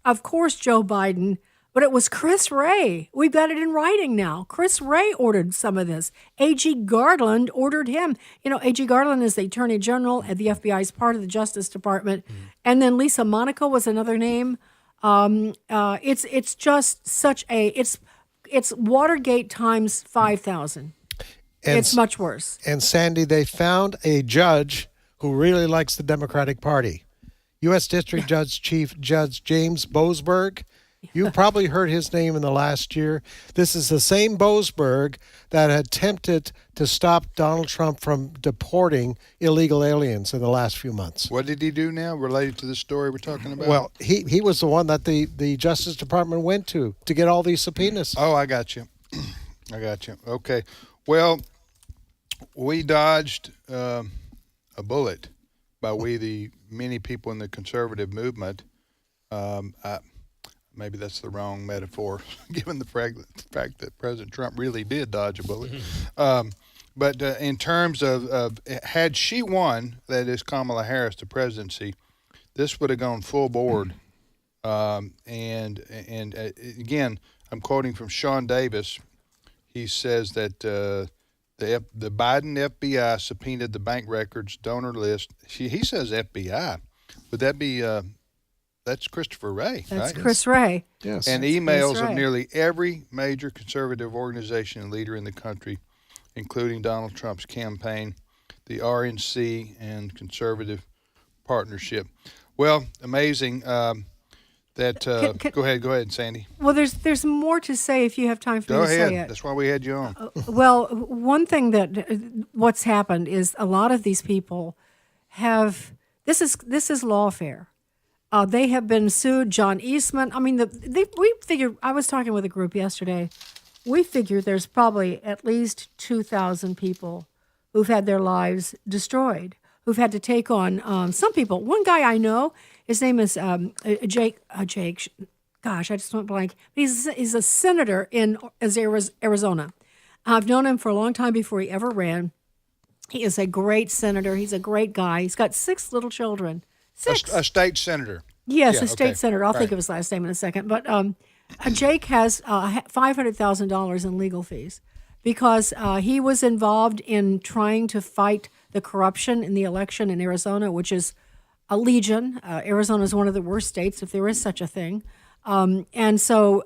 of course, Joe Biden, but it was Chris Wray. We've got it in writing now. Chris Wray ordered some of this. A.G. Garland ordered him. You know, A.G. Garland is the Attorney General at the FBI, is part of the Justice Department. And then Lisa Monaco was another name. It's just such it's Watergate times 5,000. It's much worse. And Sandy, they found a judge who really likes the Democratic Party. U.S. District Chief Judge James Boasberg. You probably heard his name in the last year. This is the same Boasberg that attempted to stop Donald Trump from deporting illegal aliens in the last few months. What did he do now related to the story we're talking about? Well, he was the one that the Justice Department went to get all these subpoenas. Oh, I got you. Okay. Well, we dodged a bullet by the many people in the conservative movement. Maybe that's the wrong metaphor, given the fact that President Trump really did dodge a bullet. But in terms of had she won, that is Kamala Harris, the presidency, this would have gone full board. And again, I'm quoting from Sean Davis. He says that the Biden FBI subpoenaed the bank records, donor list. He says FBI. Would that be? That's Christopher Wray. That's right? Chris Wray. Yes. And emails of nearly every major conservative organization and leader in the country, including Donald Trump's campaign, the RNC, and Conservative Partnership. Well, amazing. Go ahead, Sandy. Well, there's more to say if you have time for me to say it. That's why we had you on. Well, one thing what's happened is a lot of these people have this is lawfare. They have been sued. John Eastman. I mean, we figured. I was talking with a group yesterday. We figure there's probably at least 2,000 people who've had their lives destroyed, who've had to take on some people. One guy I know, his name is Jake. Gosh, I just went blank. He's a senator in Arizona. I've known him for a long time before he ever ran. He is a great senator. He's a great guy. He's got 6 little children. 6. A state senator. Yes, a state senator. I'll think of his last name in a second. But Jake has $500,000 in legal fees because he was involved in trying to fight the corruption in the election in Arizona, which is a legion. Arizona is one of the worst states, if there is such a thing. And so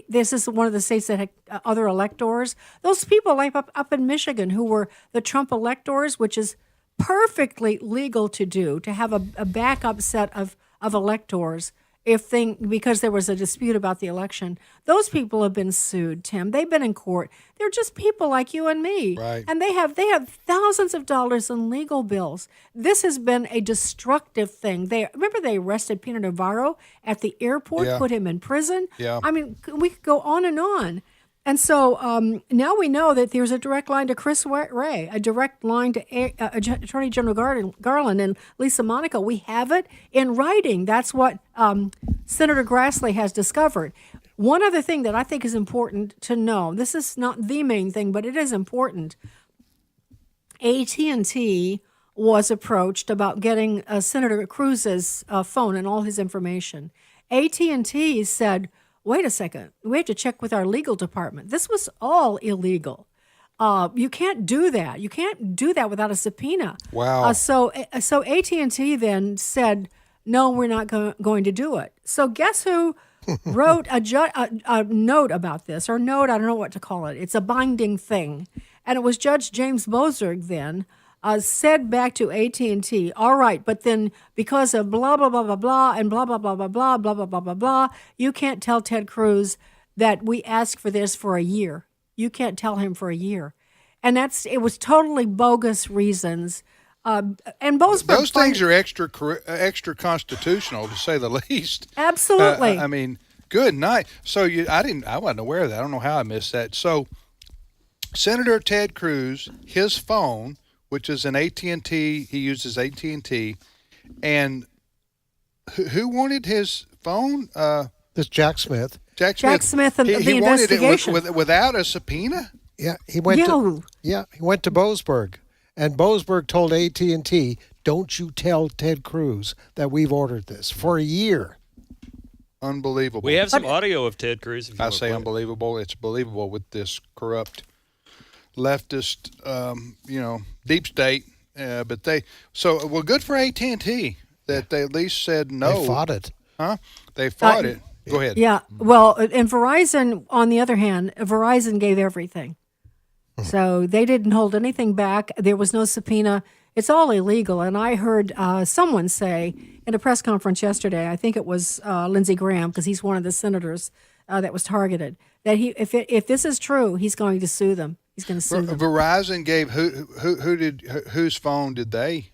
this is one of the states that had other electors. Those people like up in Michigan who were the Trump electors, which is perfectly legal to do, to have a backup set of electors because there was a dispute about the election. Those people have been sued, Tim. They've been in court. They're just people like you and me. Right. And they have thousands of dollars in legal bills. This has been a destructive thing. Remember they arrested Peter Navarro at the airport, Yeah. put him in prison? Yeah. I mean, we could go on and on. And so now we know that there's a direct line to Chris Wray, a direct line to Attorney General Garland and Lisa Monaco. We have it in writing. That's what Senator Grassley has discovered. One other thing that I think is important to know, this is not the main thing, but it is important. AT&T was approached about getting Senator Cruz's phone and all his information. AT&T said, wait a second, we have to check with our legal department. This was all illegal. You can't do that. You can't do that without a subpoena. Wow. So AT&T then said, no, we're not going to do it. So guess who wrote a note about this, or note, I don't know what to call it. It's a binding thing. And it was Judge James Bozerg then, said back to AT&T, all right, but then because of blah, blah, blah, blah, blah, and blah, blah, blah, blah, blah, blah, blah, blah, blah, blah, you can't tell Ted Cruz that we asked for this for a year. You can't tell him for a year. And it was totally bogus reasons. And those things are extra constitutional, to say the least. Absolutely. I mean, good night. So I wasn't aware of that. I don't know how I missed that. So Senator Ted Cruz, his phone, which is an AT&T, he uses AT&T, and who wanted his phone? This Jack Smith. Jack Smith and the he wanted investigation. it without a subpoena? Yeah, he went to Boasberg, and Boasberg told AT&T, "Don't you tell Ted Cruz that we've ordered this for a year." Unbelievable. We have some audio of Ted Cruz. I say unbelievable. It's believable with this corrupt leftist, deep state. But good for AT&T that they at least said no. They fought it. Huh? They fought it. Go ahead. Yeah. Well, and Verizon, on the other hand, Verizon gave everything. So they didn't hold anything back. There was no subpoena. It's all illegal. And I heard someone say in a press conference yesterday, I think it was Lindsey Graham, because he's one of the senators that was targeted, that if this is true, he's going to sue them. He's going to sue them. Verizon gave whose phone did they?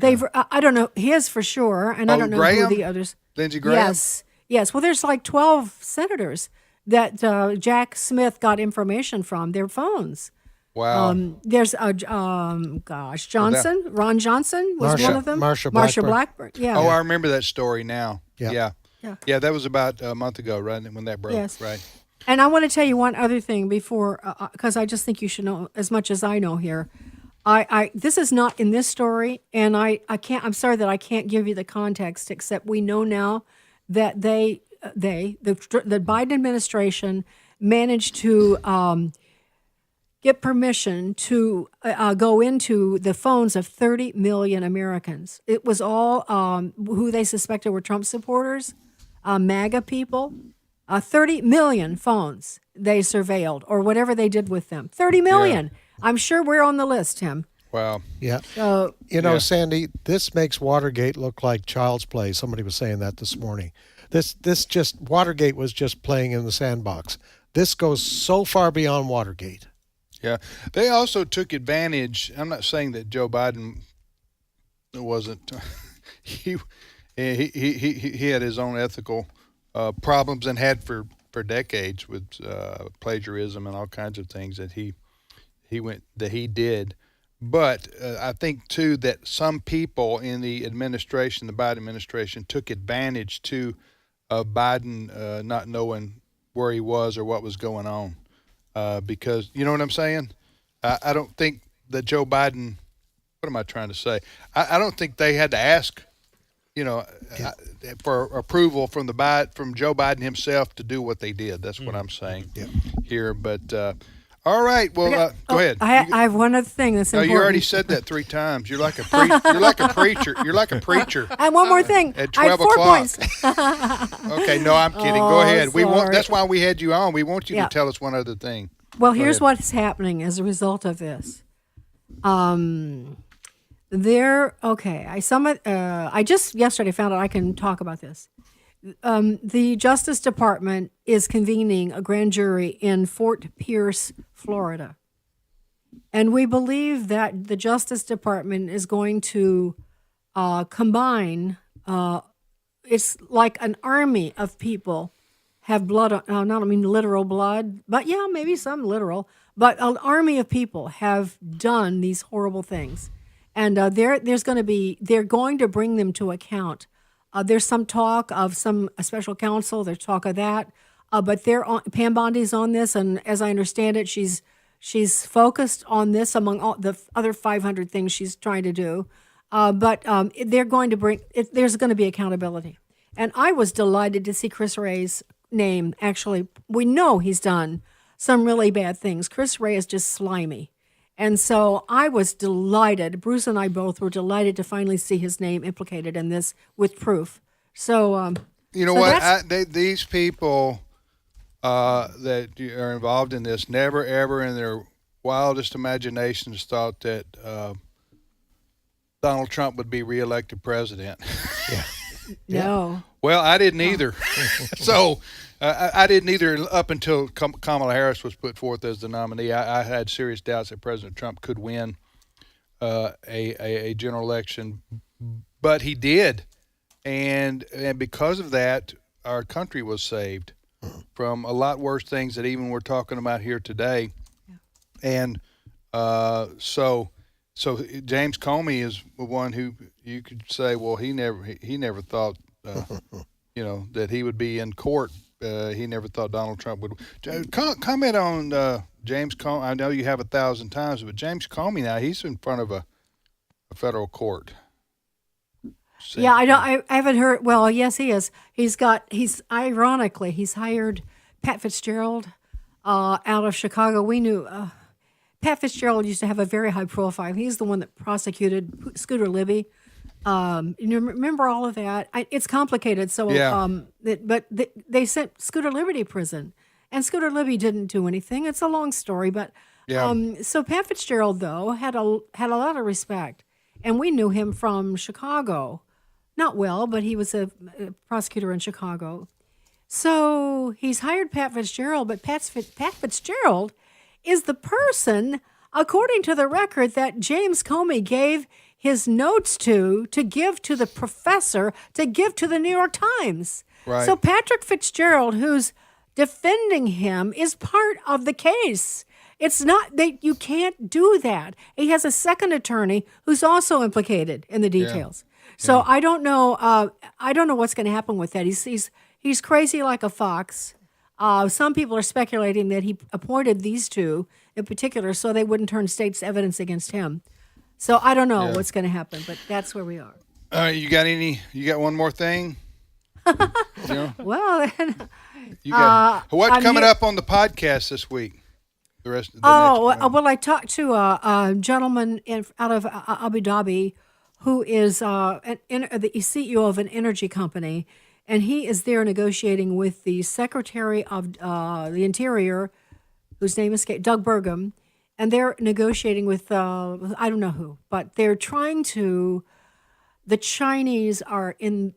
I don't know his for sure, and I don't know Graham? who the others. Lindsey Graham. Yes. Well, there's like 12 senators that Jack Smith got information from their phones. Wow. There's Ron Johnson was one of them. Marsha Blackburn. Yeah. Oh, I remember that story now. Yeah. Yeah, that was about a month ago, right, when that broke. Yes. Right. And I want to tell you one other thing before, because I just think you should know as much as I know here. This is not in this story, and I can't. I'm sorry that I can't give you the context, except we know now that the Biden administration managed to get permission to go into the phones of 30 million Americans. It was all who they suspected were Trump supporters, MAGA people. 30 million phones they surveilled, or whatever they did with them. 30 million. Yeah. I'm sure we're on the list, Tim. Wow. Yeah. So, Sandy, this makes Watergate look like child's play. Somebody was saying that this morning. Watergate was just playing in the sandbox. This goes so far beyond Watergate. Yeah. They also took advantage. I'm not saying that Joe Biden wasn't he had his own ethical problems, and had for decades, with plagiarism and all kinds of things that he did. But I think too that some people in the administration, the Biden administration, took advantage too of Biden not knowing where he was or what was going on, because you know what I'm saying. I don't think that Joe Biden. What am I trying to say? I don't think they had to ask, for approval from Joe Biden himself to do what they did. That's what I'm saying here. But All right. Well, go ahead. I have one other thing that's important. You already said that 3 times. You're like a you're like a preacher. You're like a preacher. And one more thing. At 12 4 o'clock. points. Okay. No, I'm kidding. Go ahead. Sorry. That's why we had you on. We want you to tell us one other thing. Well, here's what's happening as a result of this. I just yesterday found out I can talk about this. The Justice Department is convening a grand jury in Fort Pierce, Florida. And we believe that the Justice Department is going to combine, it's like an army of people have blood, not literal blood, but yeah, maybe some literal, but an army of people have done these horrible things. And they're going to bring them to account. There's some talk of a special counsel. There's talk of that, but Pam Bondi's on this, and as I understand it, she's focused on this among all the other 500 things she's trying to do. But they're going to bring. There's going to be accountability, and I was delighted to see Chris Wray's name. Actually, we know he's done some really bad things. Chris Wray is just slimy. And so I was delighted. Bruce and I both were delighted to finally see his name implicated in this with proof. So, you know what? These people that are involved in this never, ever in their wildest imaginations thought that Donald Trump would be reelected president. No. Well, I didn't either. So I didn't either up until Kamala Harris was put forth as the nominee. I had serious doubts that President Trump could win a general election, but he did. And because of that, our country was saved from a lot worse things that even we're talking about here today. And so James Comey is the one who you could say, well, he never thought, that he would be in court. He never thought Donald Trump would. Comment on James Comey. I know you have 1,000 times, but James Comey now, he's in front of a federal court. Yeah, I haven't heard. Well, yes, he is. He's hired Pat Fitzgerald out of Chicago. We knew Pat Fitzgerald used to have a very high profile. He's the one that prosecuted Scooter Libby. You remember all of that? It's complicated. So, but they sent Scooter Libby to prison, and Scooter Libby didn't do anything. It's a long story, but so Pat Fitzgerald though had a lot of respect, and we knew him from Chicago, not well, but he was a prosecutor in Chicago. So he's hired Pat Fitzgerald, but Pat Fitzgerald is the person, according to the record, that James Comey gave his notes to give to the professor, to give to the New York Times. Right. So Patrick Fitzgerald, who's defending him, is part of the case. It's not you can't do that. He has a second attorney who's also implicated in the details. Yeah. So I don't know. I don't know what's going to happen with that. He's crazy like a fox. Some people are speculating that he appointed these two in particular so they wouldn't turn state's evidence against him. So I don't know what's going to happen, but that's where we are. All right, you got one more thing? Well, then, what's coming up on the podcast this week? The rest of the well, I talked to a gentleman out of Abu Dhabi who is the CEO of an energy company, and he is there negotiating with the Secretary of the Interior, whose name escaped, Doug Burgum, and they're negotiating with I don't know who, but they're trying to. The Chinese are in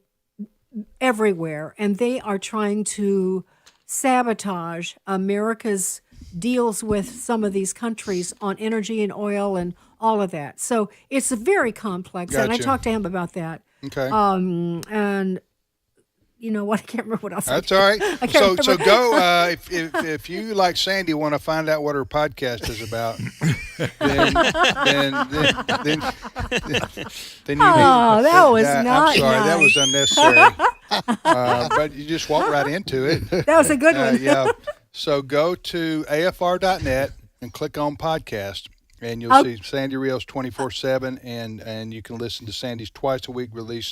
everywhere, and they are trying to sabotage America's deals with some of these countries on energy and oil and all of that. So it's very complex, and I talked to him about that. Okay. And you know what? I can't remember what else. That's all right. So go if you, like Sandy, want to find out what her podcast is about, then you need. Oh, that was not. I'm sorry, nice. that was unnecessary. But you just walked right into it. That was a good one. Yeah. So go to afr.net and click on podcast, and you'll see Sandy Rios 24/7, and you can listen to Sandy's twice a week release.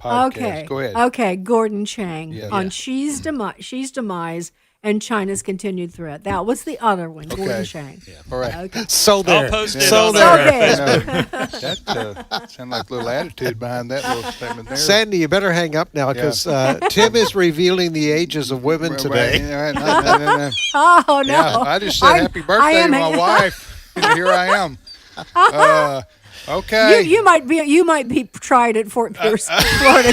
Podcast. Okay. Go ahead. Okay, Gordon Chang on She's Demise and China's continued threat. That was the other one, Gordon Shang. All right. Okay. So there. I'll post it So on there. our Facebook. That sounds like a little attitude behind that little statement there. Sandy, you better hang up now because Tim is revealing the ages of women today. No. Oh, no. Yeah, I just said happy birthday to my wife. Here I am. Okay. You might be tried at Fort Pierce, Florida.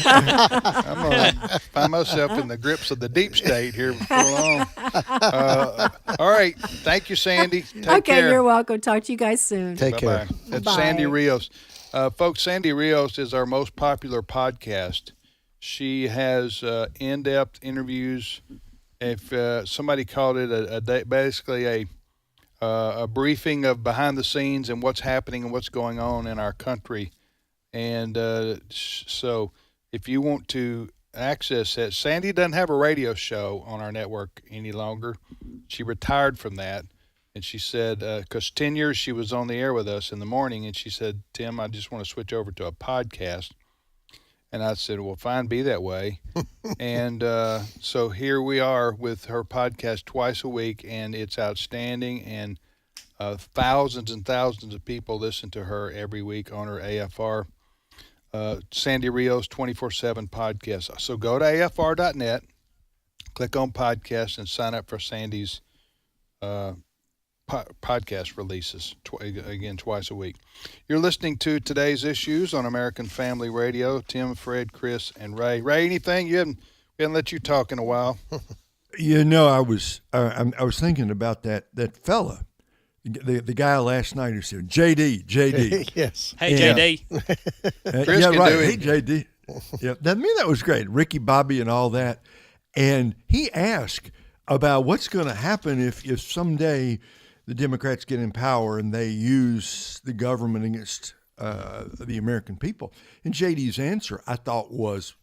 I'm gonna find myself in the grips of the deep state here before long. All right. Thank you, Sandy. Take care. You're welcome. Talk to you guys soon. Take care. That's Bye. Sandy Rios. Folks, Sandy Rios is our most popular podcast. She has in-depth interviews. If somebody called it basically a briefing of behind the scenes and what's happening and what's going on in our country. And so if you want to access that, Sandy doesn't have a radio show on our network any longer. She retired from that. And she said, because 10 years she was on the air with us in the morning, and she said, Tim, I just want to switch over to a podcast. And I said, well, fine, be that way. And so here we are with her podcast twice a week, and it's outstanding. And thousands and thousands of people listen to her every week on her AFR. Sandy Rios 24/7 podcast. So go to afr.net, click on podcast, and sign up for Sandy's podcast releases, again, twice a week. You're listening to Today's Issues on American Family Radio. Tim, Fred, Chris, and Ray. Ray, anything? We haven't let you talk in a while. I was thinking about that fella, the guy last night who said, JD. Yes. Hey, JD. Chris yeah, can right. do it. Hey, JD. Yeah, that was great. Ricky Bobby and all that. And he asked about what's going to happen if someday the Democrats get in power and they use the government against the American people. And JD's answer, I thought, was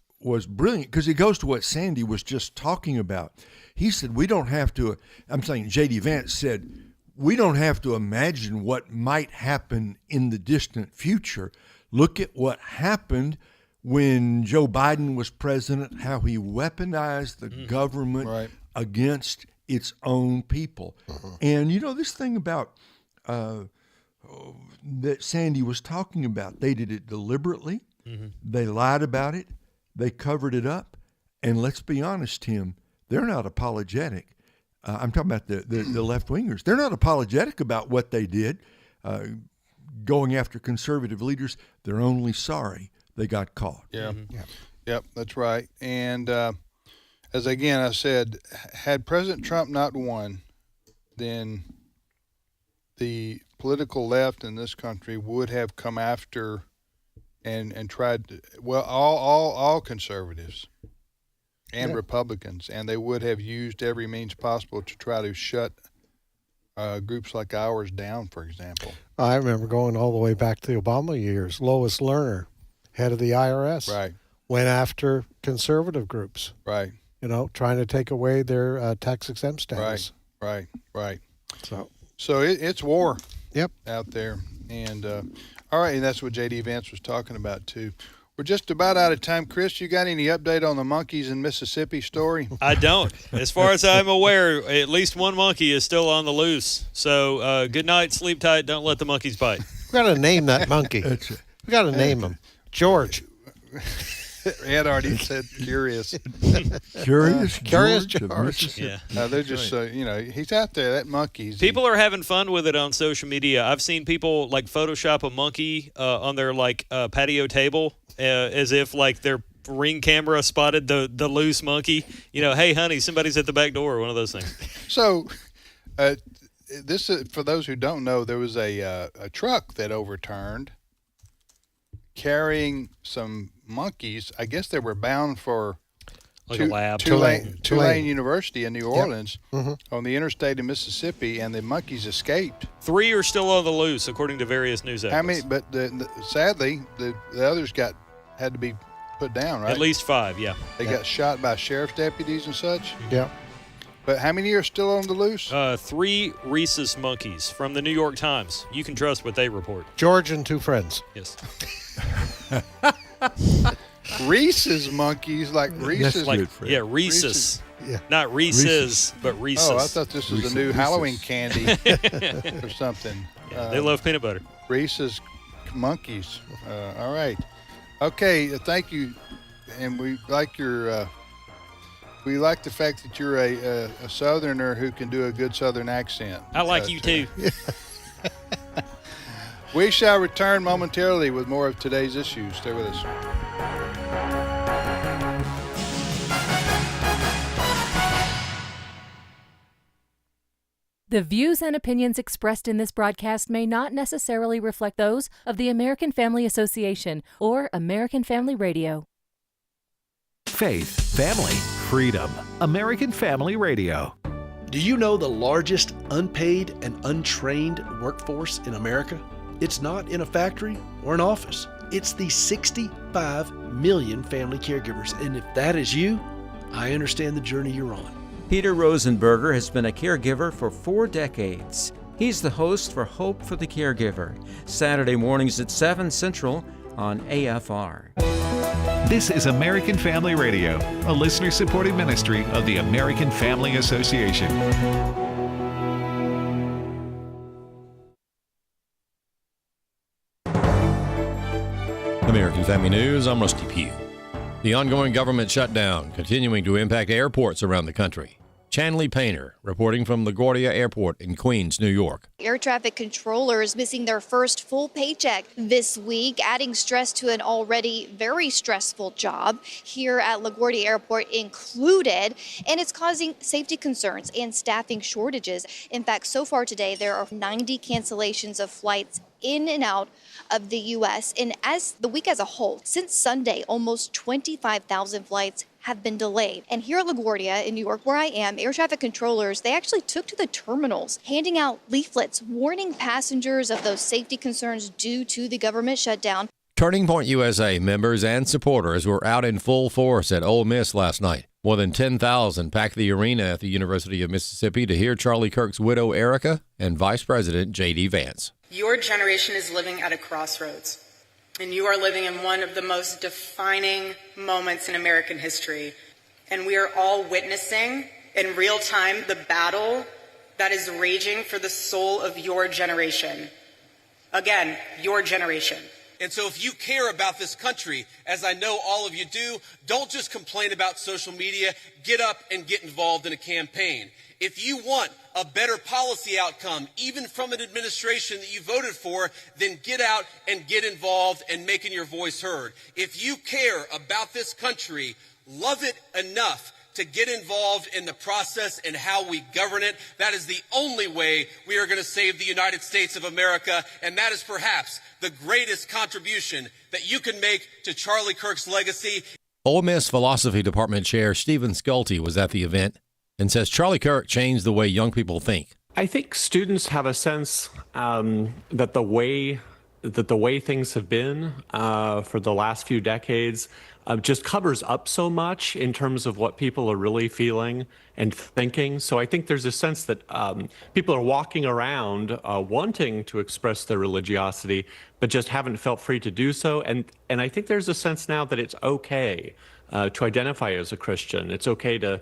brilliant because it goes to what Sandy was just talking about. He said, J.D. Vance said, we don't have to imagine what might happen in the distant future. Look at what happened when Joe Biden was president, how he weaponized the government against its own people. And, this thing about that Sandy was talking about, they did it deliberately. They lied about it. They covered it up. And let's be honest, Tim, they're not apologetic. I'm talking about the left-wingers. They're not apologetic about what they did, going after conservative leaders. They're only sorry they got caught. Yeah. Yep, that's right. And as again I said, had President Trump not won, then the political left in this country would have come after and tried to, all conservatives and Republicans, and they would have used every means possible to try to shut groups like ours down, for example. I remember going all the way back to the Obama years. Lois Lerner, head of the IRS, went after conservative groups. Right. Trying to take away their tax-exempt status. Right. So it's war. Yep. Out there. And all right, and that's what J.D. Vance was talking about too. We're just about out of time. Chris, you got any update on the monkeys in Mississippi story? I don't. As far as I'm aware, at least one monkey is still on the loose. So good night, sleep tight, don't let the monkeys bite. We got to name that monkey. We got to name him. George. Ed already said curious. Curious George. Yeah. They're just, he's out there, that monkey. People are having fun with it on social media. I've seen people like Photoshop a monkey on their patio table as if their Ring camera spotted the loose monkey. Hey, honey, somebody's at the back door, one of those things. So this is, for those who don't know, there was a truck that overturned carrying some monkeys. I guess they were bound for a lab. Tulane University in New Orleans on the interstate in Mississippi, and the monkeys escaped. 3 are still on the loose, according to various news outlets. But sadly, the others had to be put down, right? At least 5, yeah. They got shot by sheriff's deputies and such? Yeah. But how many are still on the loose? 3 rhesus monkeys from the New York Times. You can trust what they report. George and 2 friends. Yes. Reese's monkeys, like Reese's. Reese's. Yeah. Not Reese's, but Reese's. Oh, I thought this was a new Halloween candy or something. Yeah, they love peanut butter. Reese's monkeys. All right. Okay, thank you. And we like the fact that you're a Southerner who can do a good Southern accent. I like you too. We shall return momentarily with more of today's issues. Stay with us. The views and opinions expressed in this broadcast may not necessarily reflect those of the American Family Association or American Family Radio. Faith, family, freedom. American Family Radio. Do you know the largest unpaid and untrained workforce in America? It's not in a factory or an office. It's the 65 million family caregivers. And if that is you, I understand the journey you're on. Peter Rosenberger has been a caregiver for 4 decades. He's the host for Hope for the Caregiver, Saturday mornings at 7 Central on AFR. This is American Family Radio, a listener-supported ministry of the American Family Association. American Family News, I'm Rusty Pugh. The ongoing government shutdown continuing to impact airports around the country. Chanley Painter reporting from LaGuardia Airport in Queens, New York. Air traffic controllers missing their first full paycheck this week, adding stress to an already very stressful job here at LaGuardia Airport included, and it's causing safety concerns and staffing shortages. In fact, so far today, there are 90 cancellations of flights in and out of the U.S. And as the week as a whole, since Sunday, almost 25,000 flights have been delayed. And here at LaGuardia in New York, where I am, air traffic controllers, they actually took to the terminals, handing out leaflets warning passengers of those safety concerns due to the government shutdown. Turning Point USA members and supporters were out in full force at Ole Miss last night. More than 10,000 packed the arena at the University of Mississippi to hear Charlie Kirk's widow, Erica, and Vice President J.D. Vance. Your generation is living at a crossroads, and you are living in one of the most defining moments in American history. And we are all witnessing in real time the battle that is raging for the soul of your generation. Again, your generation. And so if you care about this country, as I know all of you do, don't just complain about social media. Get up and get involved in a campaign. If you want a better policy outcome, even from an administration that you voted for, then get out and get involved and making your voice heard. If you care about this country, love it enough to get involved in the process and how we govern it. That is the only way we are going to save the United States of America, and that is perhaps the greatest contribution that you can make to Charlie Kirk's legacy. Ole Miss Philosophy Department Chair Stephen Schulte was at the event and says Charlie Kirk changed the way young people think. I think students have a sense that the way things have been for the last few decades just covers up so much in terms of what people are really feeling and thinking. So I think there's a sense that people are walking around wanting to express their religiosity, but just haven't felt free to do so. And I think there's a sense now that it's okay to identify as a Christian. It's okay to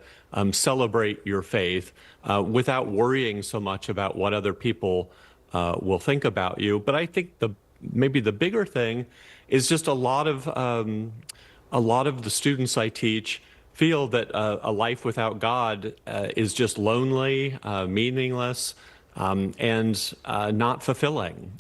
celebrate your faith without worrying so much about what other people will think about you. But I think maybe the bigger thing is just a lot of the students I teach feel that a life without God is just lonely, meaningless, and not fulfilling.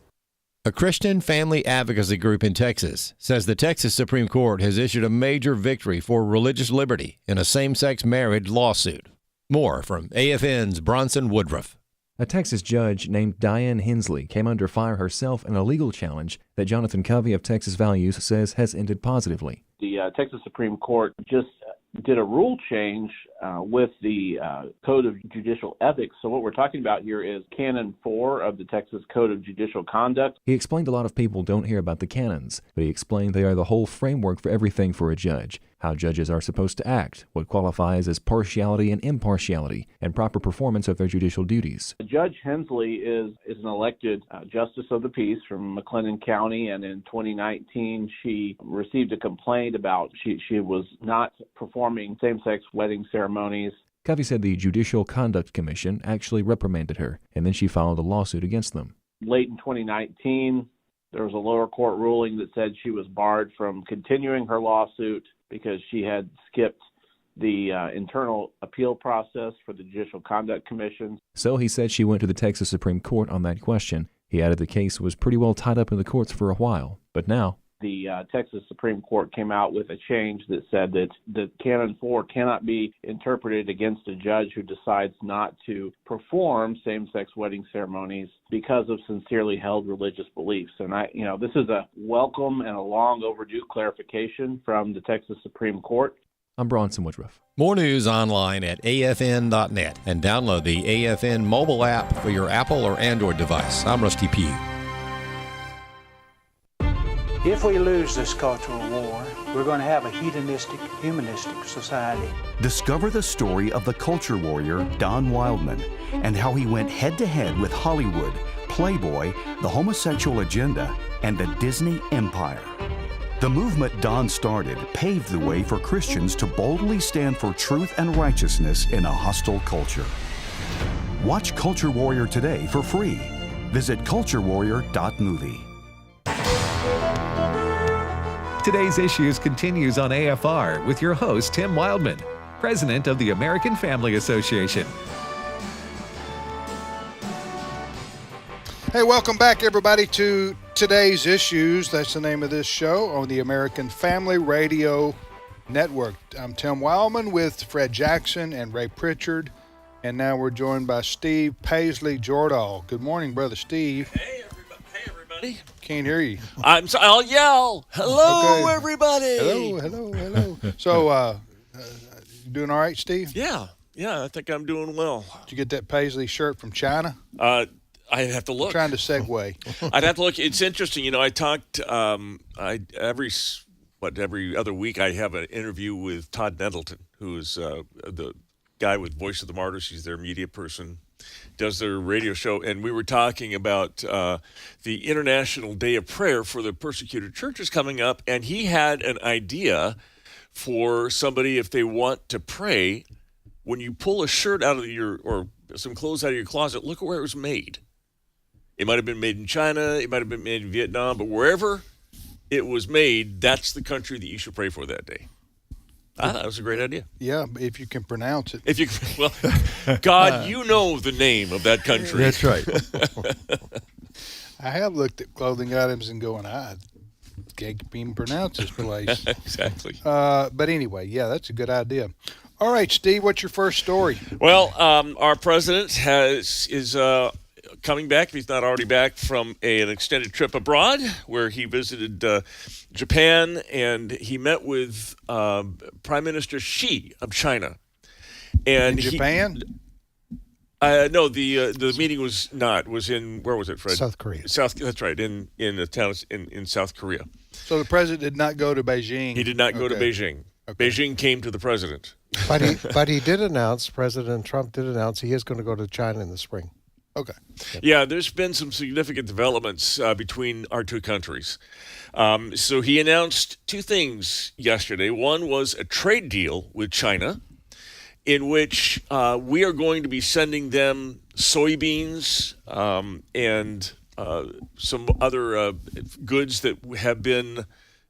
A Christian family advocacy group in Texas says the Texas Supreme Court has issued a major victory for religious liberty in a same-sex marriage lawsuit. More from AFN's Bronson Woodruff. A Texas judge named Diane Hensley came under fire herself in a legal challenge that Jonathan Covey of Texas Values says has ended positively. The Texas Supreme Court just did a rule change with the Code of Judicial Ethics. So what we're talking about here is Canon 4 of the Texas Code of Judicial Conduct. He explained a lot of people don't hear about the canons, but he explained they are the whole framework for everything for a judge. how judges are supposed to act, what qualifies as partiality and impartiality, and proper performance of their judicial duties. Judge Hensley is an elected justice of the peace from McLennan County, and in 2019 she received a complaint about she was not performing same-sex wedding ceremonies. Covey said the Judicial Conduct Commission actually reprimanded her, and then she filed a lawsuit against them. Late in 2019, there was a lower court ruling that said she was barred from continuing her lawsuit because she had skipped the internal appeal process for the Judicial Conduct Commission. So he said she went to the Texas Supreme Court on that question. He added the case was pretty well tied up in the courts for a while, but now the Texas Supreme Court came out with a change that said that Canon 4 cannot be interpreted against a judge who decides not to perform same-sex wedding ceremonies because of sincerely held religious beliefs. And this is a welcome and a long overdue clarification from the Texas Supreme Court. I'm Bronson Woodruff. More news online at afn.net and download the AFN mobile app for your Apple or Android device. I'm Rusty Pugh. If we lose this cultural war, we're going to have a hedonistic, humanistic society. Discover the story of the culture warrior Don Wildmon and how he went head-to-head with Hollywood, Playboy, the homosexual agenda, and the Disney empire. The movement Don started paved the way for Christians to boldly stand for truth and righteousness in a hostile culture. Watch Culture Warrior today for free. Visit culturewarrior.movie. Today's Issues continues on AFR with your host, Tim Wildmon, President of the American Family Association. Hey, welcome back, everybody, to Today's Issues. That's the name of this show on the American Family Radio Network. I'm Tim Wildmon with Fred Jackson and Ray Pritchard, and now we're joined by Steve Paisley Jordahl. Good morning, Brother Steve. Hey, everybody. Can't hear you. I'll yell. Hello, Okay. everybody. Hello. So, you doing all right, Steve? Yeah, I think I'm doing well. Did you get that Paisley shirt from China? I'd have to look. I'm trying to segue. I'd have to look. It's interesting. I talked every other week I have an interview with Todd Nettleton, who is the guy with Voice of the Martyrs. He's their media person, does their radio show, and we were talking about the International Day of Prayer for the Persecuted Churches coming up, and he had an idea for somebody if they want to pray. When you pull a shirt out of or some clothes out of your closet, look at where it was made. It might have been made in China, it might have been made in Vietnam, but wherever it was made, that's the country that you should pray for that day. I thought it was a great idea. Yeah, if you can pronounce it. God, you know the name of that country. That's right. I have looked at clothing items and going, I can't even pronounce this place. Exactly. But anyway, yeah, that's a good idea. All right, Steve, what's your first story? Well, our president is coming back, if he's not already back, from an extended trip abroad where he visited Japan, and he met with Prime Minister Xi of China. And in Japan? No, the meeting was in, where was it, Fred? South Korea. That's right, in the town in South Korea. So the president did not go to Beijing? He did not go to Beijing. Okay. Beijing came to the president. But he did announce, President Trump did announce he is going to go to China in the spring. Okay. Yep. Yeah, there's been some significant developments between our two countries. So he announced two things yesterday. One was a trade deal with China in which we are going to be sending them soybeans and some other goods that have been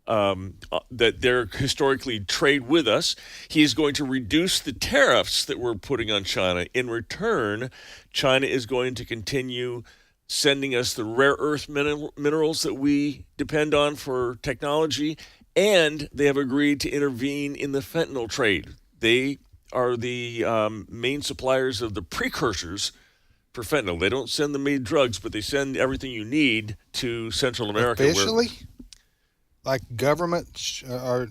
that they're historically trade with us. He is going to reduce the tariffs that we're putting on China. In return, China is going to continue sending us the rare earth minerals that we depend on for technology, and they have agreed to intervene in the fentanyl trade. They are the main suppliers of the precursors for fentanyl. They don't send the made drugs, but they send everything you need to Central America. Officially? Like government, or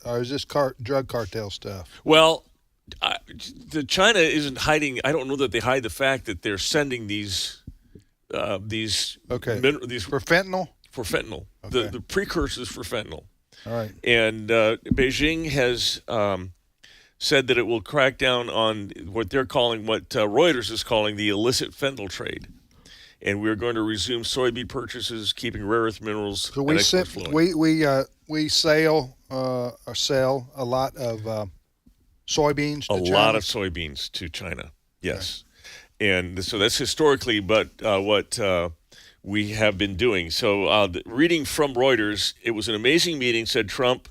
is this drug cartel stuff? Well, China isn't hiding. I don't know that they hide the fact that they're sending these for fentanyl? For fentanyl, the precursors for fentanyl. All right. And Beijing has said that it will crack down on what they're calling, what Reuters is calling, the illicit fentanyl trade. And we're going to resume soybean purchases, keeping rare earth minerals So and exports flowing. we sell or sell a lot of soybeans to China? A lot of soybeans to China, yes. Okay. And so that's historically what we have been doing. So reading from Reuters, it was an amazing meeting, said Trump.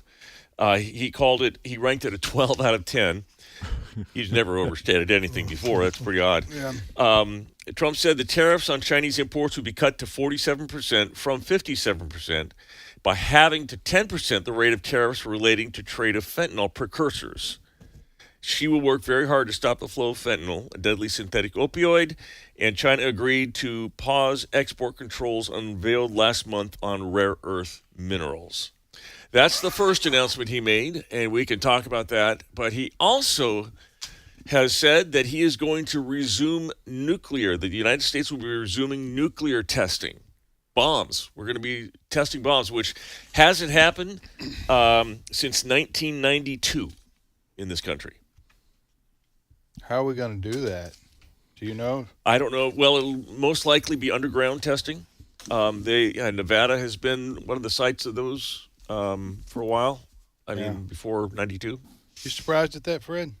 He ranked it a 12 out of 10. He's never overstated anything before. That's pretty odd. Yeah. Trump said the tariffs on Chinese imports would be cut to 47% from 57% by halving to 10% the rate of tariffs relating to trade of fentanyl precursors. She will work very hard to stop the flow of fentanyl, a deadly synthetic opioid, and China agreed to pause export controls unveiled last month on rare earth minerals. That's the first announcement he made, and we can talk about that. But he also has said that he is going to resume nuclear, that the United States will be resuming nuclear testing. Bombs. We're going to be testing bombs, which hasn't happened since 1992 in this country. How are we going to do that? Do you know? I don't know. Well, it'll most likely be underground testing. Nevada has been one of the sites of those for a while. I mean, before 92. You surprised at that, Fred?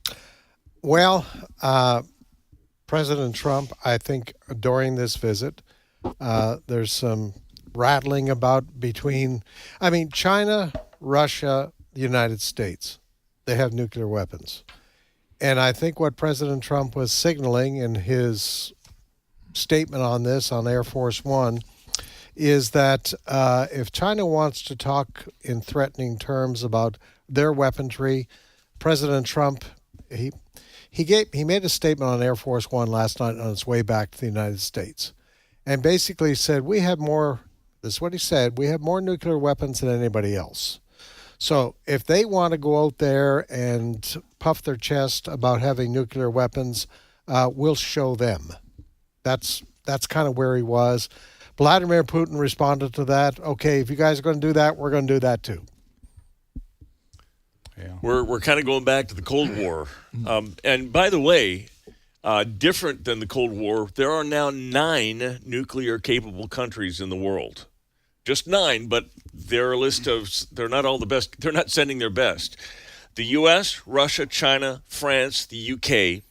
Well, President Trump, I think during this visit, there's some rattling about between, China, Russia, the United States. They have nuclear weapons. And I think what President Trump was signaling in his statement on this on Air Force One is that if China wants to talk in threatening terms about their weaponry, President Trump, he made a statement on Air Force One last night on its way back to the United States, and basically said, we have more, this is what he said, we have more nuclear weapons than anybody else. So if they want to go out there and puff their chest about having nuclear weapons, we'll show them. That's kind of where he was. Vladimir Putin responded to that. Okay, if you guys are going to do that, we're going to do that too. Yeah. We're kind of going back to the Cold War. And by the way, different than the Cold War, there are now 9 nuclear-capable countries in the world. Just 9, but they're a list of, they're not all the best. They're not sending their best. The U.S., Russia, China, France, the U.K.,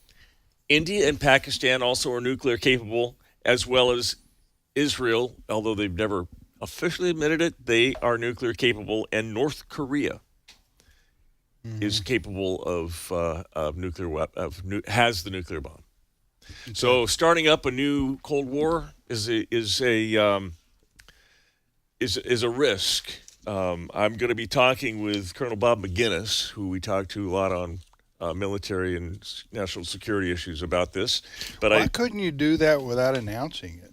India, and Pakistan also are nuclear-capable, as well as Israel, although they've never officially admitted it, they are nuclear-capable, and North Korea is capable of nuclear has the nuclear bomb. Okay. So starting up a new Cold War is a risk. I'm going to be talking with Colonel Bob McGinnis, who we talk to a lot on military and national security issues about this. But why couldn't you do that without announcing it?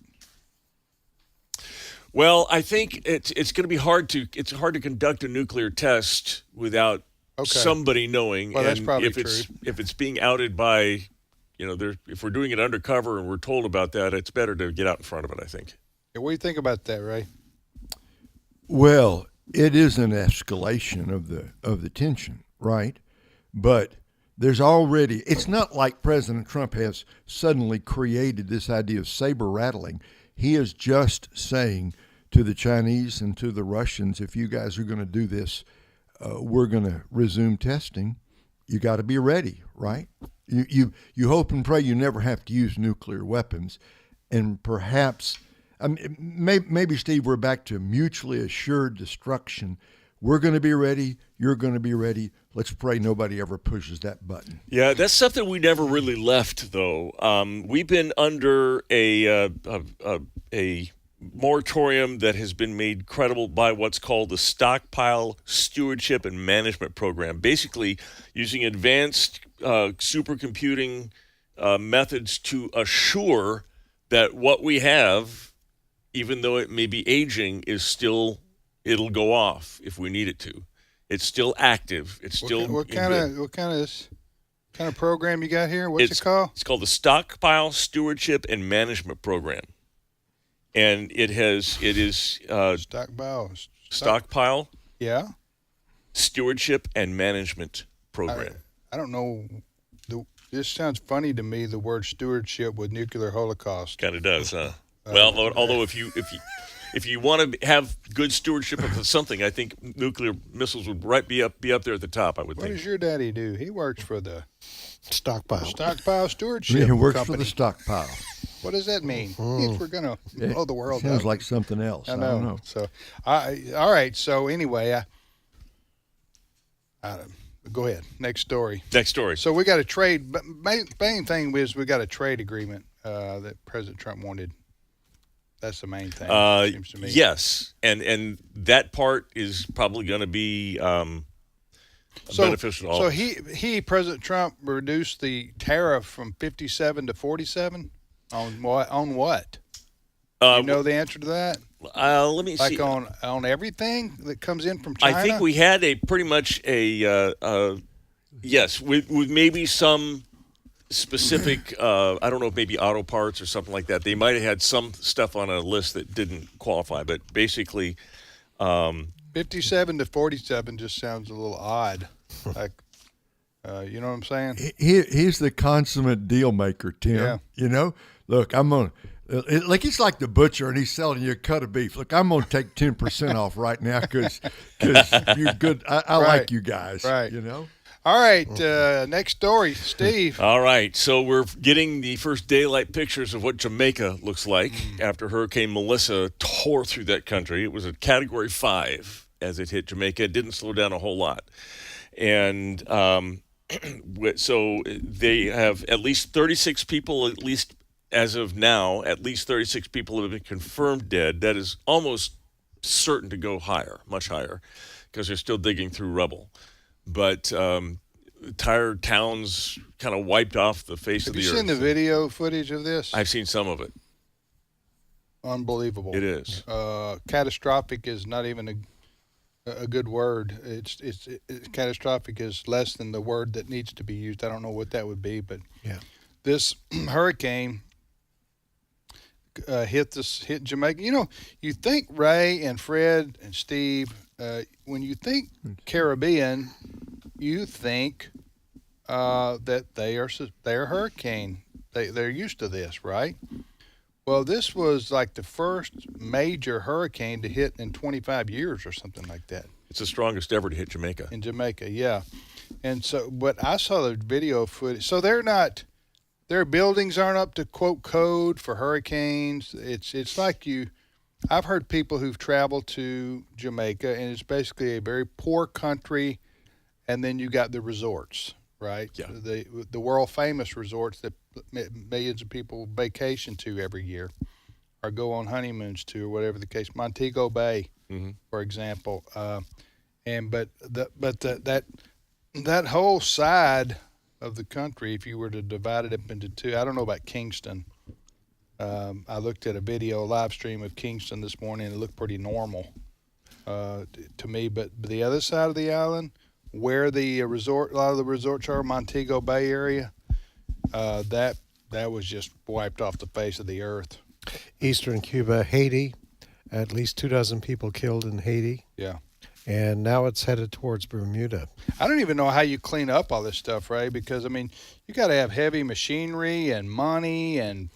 Well, I think it's going to be hard to conduct a nuclear test without somebody knowing. Well, that's probably true. If it's being outed by, if we're doing it undercover and we're told about that, it's better to get out in front of it, I think. Yeah, what do you think about that, Ray? Well, it is an escalation of the tension, right? But there's already, it's not like President Trump has suddenly created this idea of saber rattling. He is just saying to the Chinese and to the Russians, if you guys are going to do this, we're going to resume testing. You got to be ready, right? You hope and pray you never have to use nuclear weapons, and perhaps, maybe Steve, we're back to mutually assured destruction. We're going to be ready. You're going to be ready. Let's pray nobody ever pushes that button. Yeah, that's something we never really left, though. We've been under a moratorium that has been made credible by what's called the Stockpile Stewardship and Management Program, basically using advanced supercomputing methods to assure that what we have, even though it may be aging, is still, it'll go off if we need it to. It's still active. It's still what kind of program you got here? What's it called? It's called the Stockpile Stewardship and Management Program, and it is stockpile. Stockpile. Yeah. Stewardship and Management Program. I don't know. This sounds funny to me. The word stewardship with nuclear holocaust. Kind of does, huh? Well, although if you want to have good stewardship of something, I think nuclear missiles would be up there at the top. I would think. What does your daddy do? He works for the stockpile stewardship. He works company. for the stockpile. What does that mean? Means we're gonna blow the world up. Sounds like something else. I don't know. So, all right. So anyway, go ahead. Next story. So we got a trade. But main thing is we got a trade agreement that President Trump wanted. That's the main thing. It seems to me. Yes, and that part is probably going to be beneficial to all. So President Trump reduced the tariff from 57 to 47 on what? You know the answer to that? Let me see. Like on everything that comes in from China? I think we had pretty much yes, with maybe some specific, I don't know if maybe auto parts or something like that. They might have had some stuff on a list that didn't qualify, but basically 57 to 47 just sounds a little odd. Like, you know what I'm saying? He's the consummate deal maker, Tim. Yeah. You know, look, I'm going to. Like he's like the butcher, and he's selling you a cut of beef. Look, I'm going to take 10% off right now because you're good. I like you guys. Right. You know. All right. Next story, Steve. All right. So we're getting the first daylight pictures of what Jamaica looks like after Hurricane Melissa tore through that country. It was a Category 5 as it hit Jamaica. It didn't slow down a whole lot, and so they have at least 36 people, at least. As of now, at least 36 people have been confirmed dead. That is almost certain to go higher, much higher, because they're still digging through rubble. But entire towns kind of wiped off the face of the earth. Have you seen the video footage of this? I've seen some of it. Unbelievable. It is. Catastrophic is not even a good word. It's catastrophic is less than the word that needs to be used. I don't know what that would be, but this hurricane hit Jamaica. You know, you think Ray and Fred and Steve, when you think Caribbean, you think that they're hurricane. They're used to this, right? Well, this was like the first major hurricane to hit in 25 years or something like that. It's the strongest ever to hit Jamaica. In Jamaica, yeah. And so, but I saw the video footage. So their buildings aren't up to quote code for hurricanes. It's like I've heard people who've traveled to Jamaica, and it's basically a very poor country, and then you got the resorts, right? Yeah. The world famous resorts that millions of people vacation to every year, or go on honeymoons to, or whatever the case. Montego Bay, for example, but that whole side of the country, if you were to divide it up into two, I don't know about Kingston. I looked at a live stream of Kingston this morning, and it looked pretty normal to me. But the other side of the island, where a lot of the resorts are, Montego Bay area, that was just wiped off the face of the earth. Eastern Cuba, Haiti, at least 24 people killed in Haiti. Yeah. And now it's headed towards Bermuda. I don't even know how you clean up all this stuff, Ray, because, I mean, you got to have heavy machinery and money and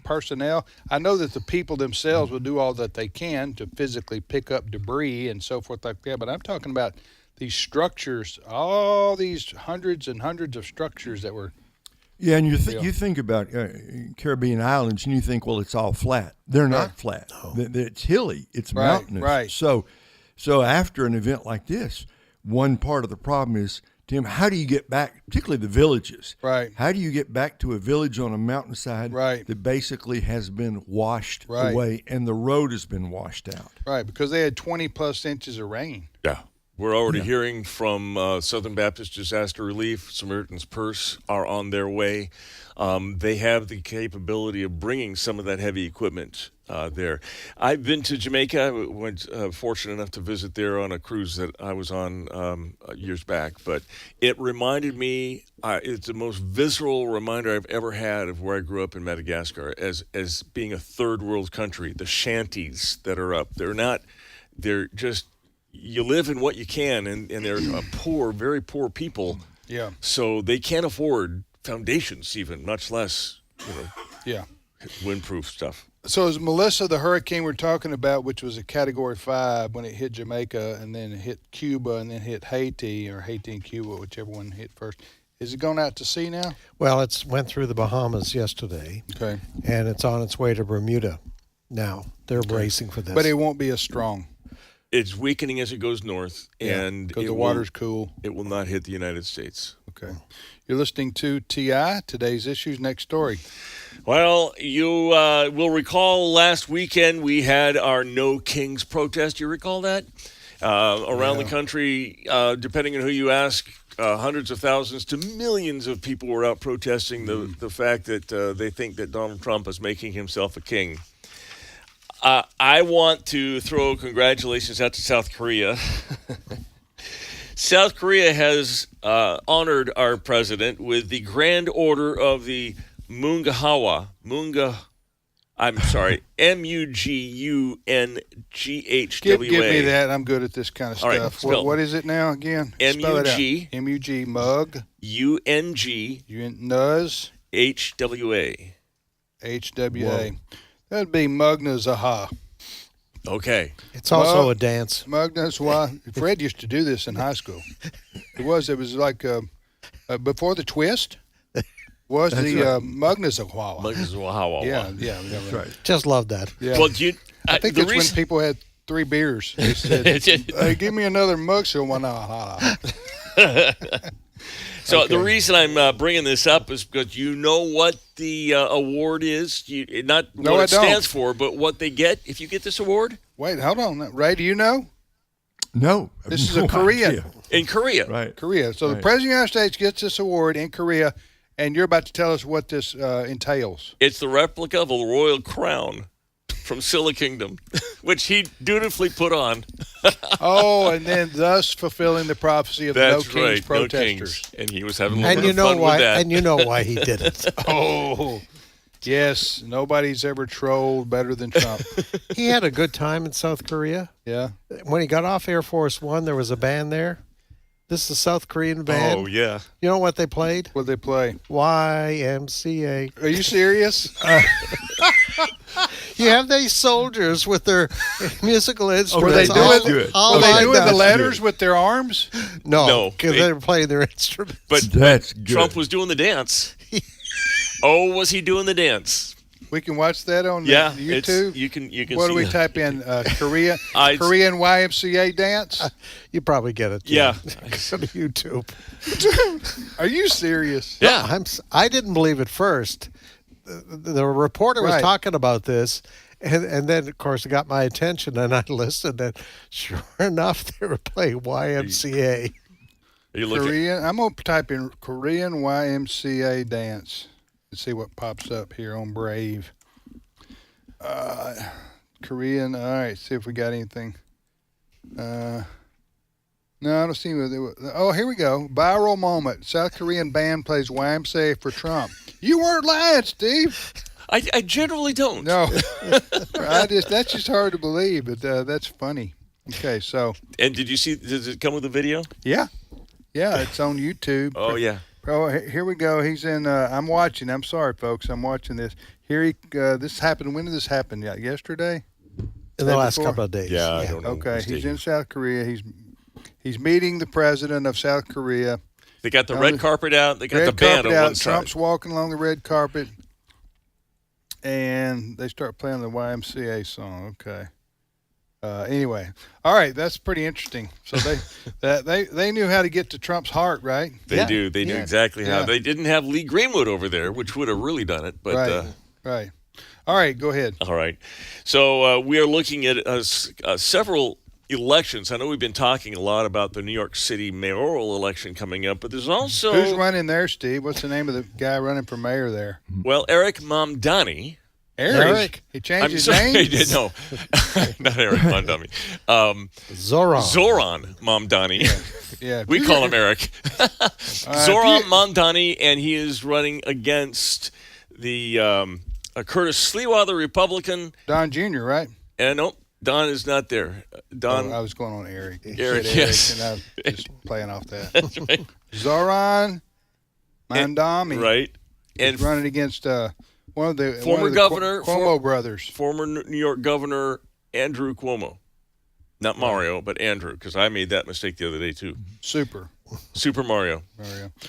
personnel. I know that the people themselves will do all that they can to physically pick up debris and so forth like that, but I'm talking about these structures, all these hundreds and hundreds of structures that were. Yeah, and you think about Caribbean islands, and you think, well, it's all flat. They're not flat. No. It's hilly. It's mountainous. Right. So after an event like this, one part of the problem is, Tim, how do you get back, particularly the villages? Right. How do you get back to a village on a mountainside that basically has been washed away, and the road has been washed out? Right, because they had 20-plus inches of rain. Yeah. We're already hearing from Southern Baptist Disaster Relief. Samaritan's Purse are on their way. They have the capability of bringing some of that heavy equipment there. I've been to Jamaica. I was fortunate enough to visit there on a cruise that I was on years back. But it reminded me, it's the most visceral reminder I've ever had of where I grew up in Madagascar as being a third world country. The shanties that are up, they're just you live in what you can, and they're poor, very poor people. Yeah. So they can't afford foundations, even much less, Yeah. windproof stuff. So is Melissa the hurricane we're talking about, which was a Category 5 when it hit Jamaica and then it hit Cuba and then hit Haiti, or Haiti and Cuba, whichever one hit first? Is it going out to sea now? Well, it's went through the Bahamas yesterday. Okay. And it's on its way to Bermuda now. They're bracing for this. But it won't be as strong. It's weakening as it goes north, and because the water's cool. It will not hit the United States. Okay. You're listening to TI, Today's Issues. Next story. Well, you will recall last weekend we had our No Kings protest. You recall that? Around the country, depending on who you ask, hundreds of thousands to millions of people were out protesting the fact that they think that Donald Trump is making himself a king. I want to throw congratulations out to South Korea. South Korea has honored our president with the Grand Order of the Mungahawa. M-U-G-U-N-G-H-W-A. Give me that. I'm good at this kind of All stuff. right, What is it now again? M-U-G. M-U-G, mug. U-N-G. Nuz. H-W-A. H-W-A. That'd be Mugnazaha. Okay. It's also a dance. Mugnazaha. Fred used to do this in high school. It was like before the twist was That's the right. Mugnazaha. Mugnazaha. Yeah, That's right. Just love that. Yeah. Well, I think that's when people had 3 beers. They said, hey, give me another Mugnazaha. So the reason I'm bringing this up is because you know what the award is, not what it stands for, but what they get if you get this award. Wait, hold on. Ray, do you know? No. This is a Korean. Idea. In Korea. Right. Korea. So the President of the United States gets this award in Korea, and you're about to tell us what this entails. It's the replica of a royal crown from Silla Kingdom, which he dutifully put on. And then thus fulfilling the prophecy of the No Kings protesters. No Kings. And he was having a little bit of fun why, with that. And you know why he did it. Yes, nobody's ever trolled better than Trump. He had a good time in South Korea. Yeah. When he got off Air Force One, there was a band there. This is a South Korean band. Oh, yeah. You know what they played? What did they play? YMCA. Are you serious? You have these soldiers with their musical instruments. Were they doing the letters with their arms? No, because they were playing their instruments. But that's good. Trump was doing the dance. Was he doing the dance? We can watch that on YouTube. You can. What see do we that. type in? Korean Korean YMCA dance. You probably get it. Yeah. Go to YouTube. Are you serious? Yeah. I didn't believe it first. The reporter was talking about this, and then of course it got my attention, and I listened, and sure enough, they were playing YMCA. Are you looking? Korean. I'm gonna type in Korean YMCA dance and see what pops up here on Brave. Korean. All right. See if we got anything. No, I don't see. Oh, here we go. Viral moment. South Korean band plays YMCA for Trump. You weren't lying, Steve. I generally don't. No. That's just hard to believe, but that's funny. Okay, so. And did you see? Does it come with a video? Yeah. Yeah, it's on YouTube. Oh yeah. Oh, here we go. He's in. I'm watching. I'm sorry, folks. I'm watching this. Here this happened. When did this happen? Yeah, yesterday. In the last couple of days. Yeah, I don't know. Okay, he's in South Korea. He's meeting the president of South Korea. They got the red carpet out. They got the band on one side. Trump's walking along the red carpet, and they start playing the YMCA song. Okay. Anyway, all right, that's pretty interesting. So they knew how to get to Trump's heart, right? They do. They knew exactly how. They didn't have Lee Greenwood over there, which would have really done it. But right. All right, go ahead. All right. So we are looking at several elections. I know we've been talking a lot about the New York City mayoral election coming up, but there's also... Who's running there, Steve? What's the name of the guy running for mayor there? Well, Eric Mamdani. Eric? He changed his name? No, not Eric Mamdani. Zoran Mamdani. Yeah. We call him Eric. Zoran Mamdani, and he is running against the Curtis Sliwa, the Republican. Don Jr., right? No, Don is not there. Don. I was going on Eric. Eric, said yes. and I was just playing off that. That's right. Zoran Mandami. Right. And running against one of the former governor, Cuomo brothers. Former New York Governor Andrew Cuomo. Not Mario, but Andrew, because I made that mistake the other day, too. Super Mario.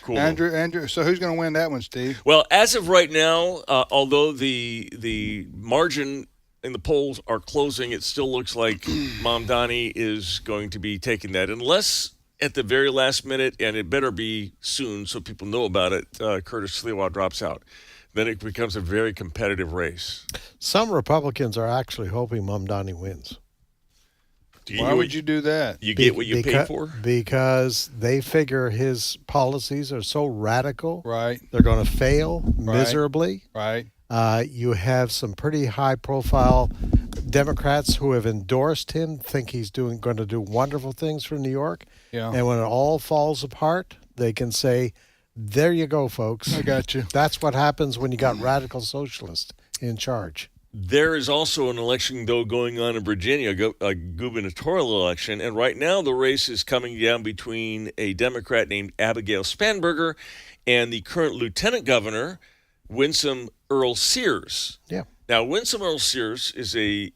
Cool. Andrew. So who's going to win that one, Steve? Well, as of right now, although the margin in the polls are closing, it still looks like Mamdani is going to be taking that, unless at the very last minute, and it better be soon so people know about it, Curtis Sliwa drops out. Then it becomes a very competitive race. Some Republicans are actually hoping Mamdani wins. Why would you do that? You get what you pay for? Because they figure his policies are so radical. Right. They're going to fail miserably. Right. You have some pretty high-profile Democrats who have endorsed him, think he's going to do wonderful things for New York. Yeah. And when it all falls apart, they can say, there you go, folks. I got you. That's what happens when you got radical socialists in charge. There is also an election, though, going on in Virginia, a gubernatorial election, and right now the race is coming down between a Democrat named Abigail Spanberger and the current lieutenant governor, Winsome Earl Sears. Yeah. Now, Winsome Earl Sears is a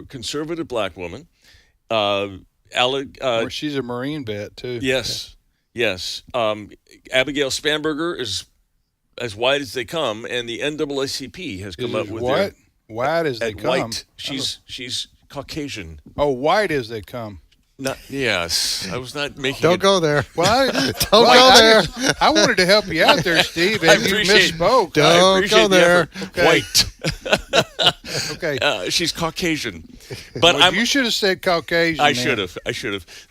conservative black woman. She's a Marine vet, too. Yes. Abigail Spanberger is as white as they come, and the NAACP has come up with what? White as they come. White. She's Caucasian. Oh, white as they come. Yes, I was not making. Don't go there. Well, don't go there. I wanted to help you out there, Steve, and you misspoke. Don't go there. Okay. White. Okay. She's Caucasian, but you should have said Caucasian. I should have.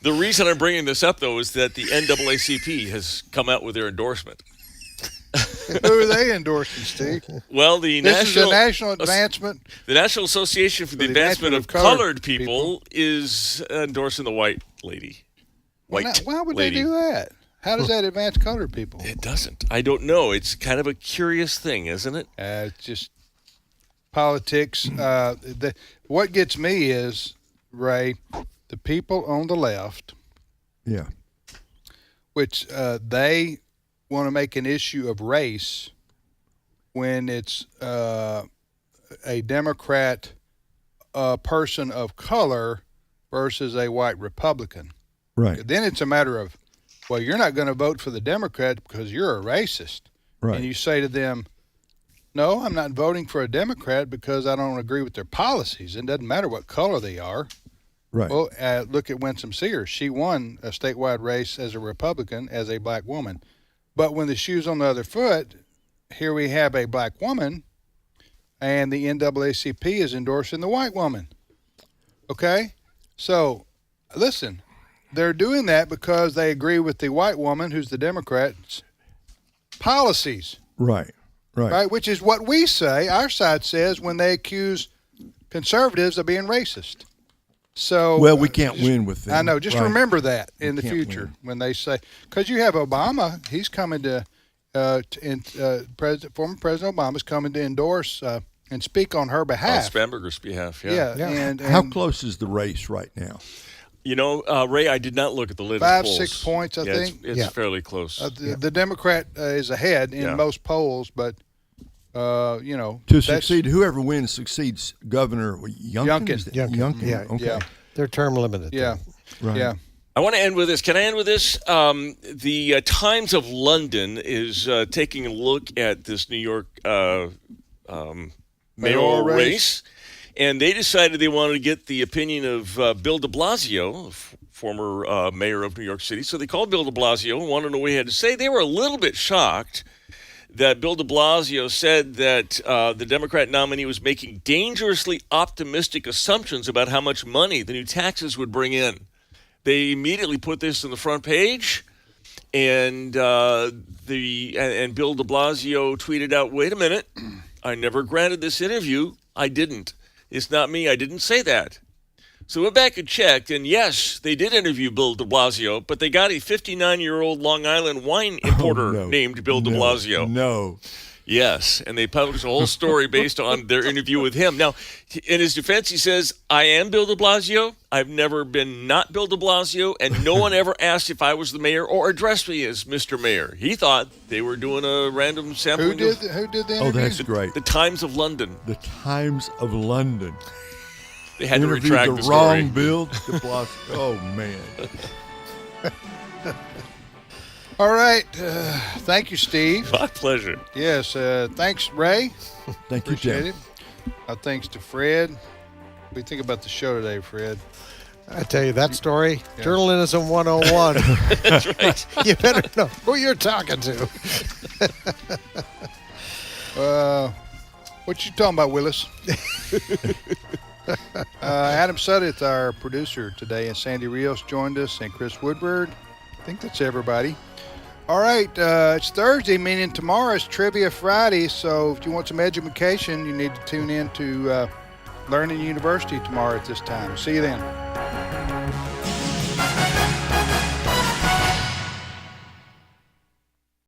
The reason I'm bringing this up, though, is that the NAACP has come out with their endorsement. Who are they endorsing, Steve? Well, is the National Advancement. The National Association for the Advancement of Colored People is endorsing the white lady. Why would they do that? How does that advance colored people? It doesn't. I don't know. It's kind of a curious thing, isn't it? It's just politics. What gets me is, Ray, the people on the left. Yeah. Which they want to make an issue of race when it's a Democrat person of color versus a white Republican. Right. Then it's a matter of, well, you're not going to vote for the Democrat because you're a racist. Right. And you say to them, no, I'm not voting for a Democrat because I don't agree with their policies. It doesn't matter what color they are. Right. Well, look at Winsome Sears. She won a statewide race as a Republican, as a black woman. But when the shoe's on the other foot, here we have a black woman, and the NAACP is endorsing the white woman. Okay? So, listen, they're doing that because they agree with the white woman, who's the Democrat's policies. Right. Which is what we say, our side says, when they accuse conservatives of being racist. So, well, we can't win with them. I know. Just remember that in the future when they say, because you have Obama, he's coming to, former President Obama's coming to endorse and speak on her behalf. On Spanberger's behalf, yeah. And how close is the race right now? You know, Ray, I did not look at the latest 5-6 points, I think. It's fairly close. The Democrat is ahead in most polls, but. To succeed, whoever wins succeeds. Governor Youngkin. Yeah. Okay. They're term limited. Yeah. Right. Yeah. I want to end with this. Can I end with this? The Times of London is taking a look at this New York mayoral race, and they decided they wanted to get the opinion of Bill de Blasio, former mayor of New York City. So they called Bill de Blasio and wanted to know what he had to say. They were a little bit shocked that Bill de Blasio said that the Democrat nominee was making dangerously optimistic assumptions about how much money the new taxes would bring in. They immediately put this on the front page, and Bill de Blasio tweeted out, "Wait a minute, I never granted this interview. I didn't. It's not me. I didn't say that." So we went back and checked, and yes, they did interview Bill de Blasio, but they got a 59-year-old Long Island wine importer named Bill de Blasio. No. Yes, and they published a whole story based on their interview with him. Now, in his defense, he says, I am Bill de Blasio. I've never been not Bill de Blasio, and no one ever asked if I was the mayor or addressed me as Mr. Mayor. He thought they were doing a random sampling. Who did the interview? Oh, that's great. The Times of London. The Times of London. They had to Interviewed retract the the wrong story. Bill de Blasio. Oh, man. All right. Thank you, Steve. My pleasure. Yes. Thanks, Ray. Thank you, Appreciate Tim. it. Thanks to Fred. What do you think about the show today, Fred? I tell you that story, Journalism 101. That's right. You better know who you're talking to. What you talking about, Willis? Adam Suddeth, our producer today, and Sandy Rios joined us, and Chris Woodward. I think that's everybody. All right, it's Thursday, meaning tomorrow is Trivia Friday, so if you want some education, you need to tune in to Learning University tomorrow at this time. See you then.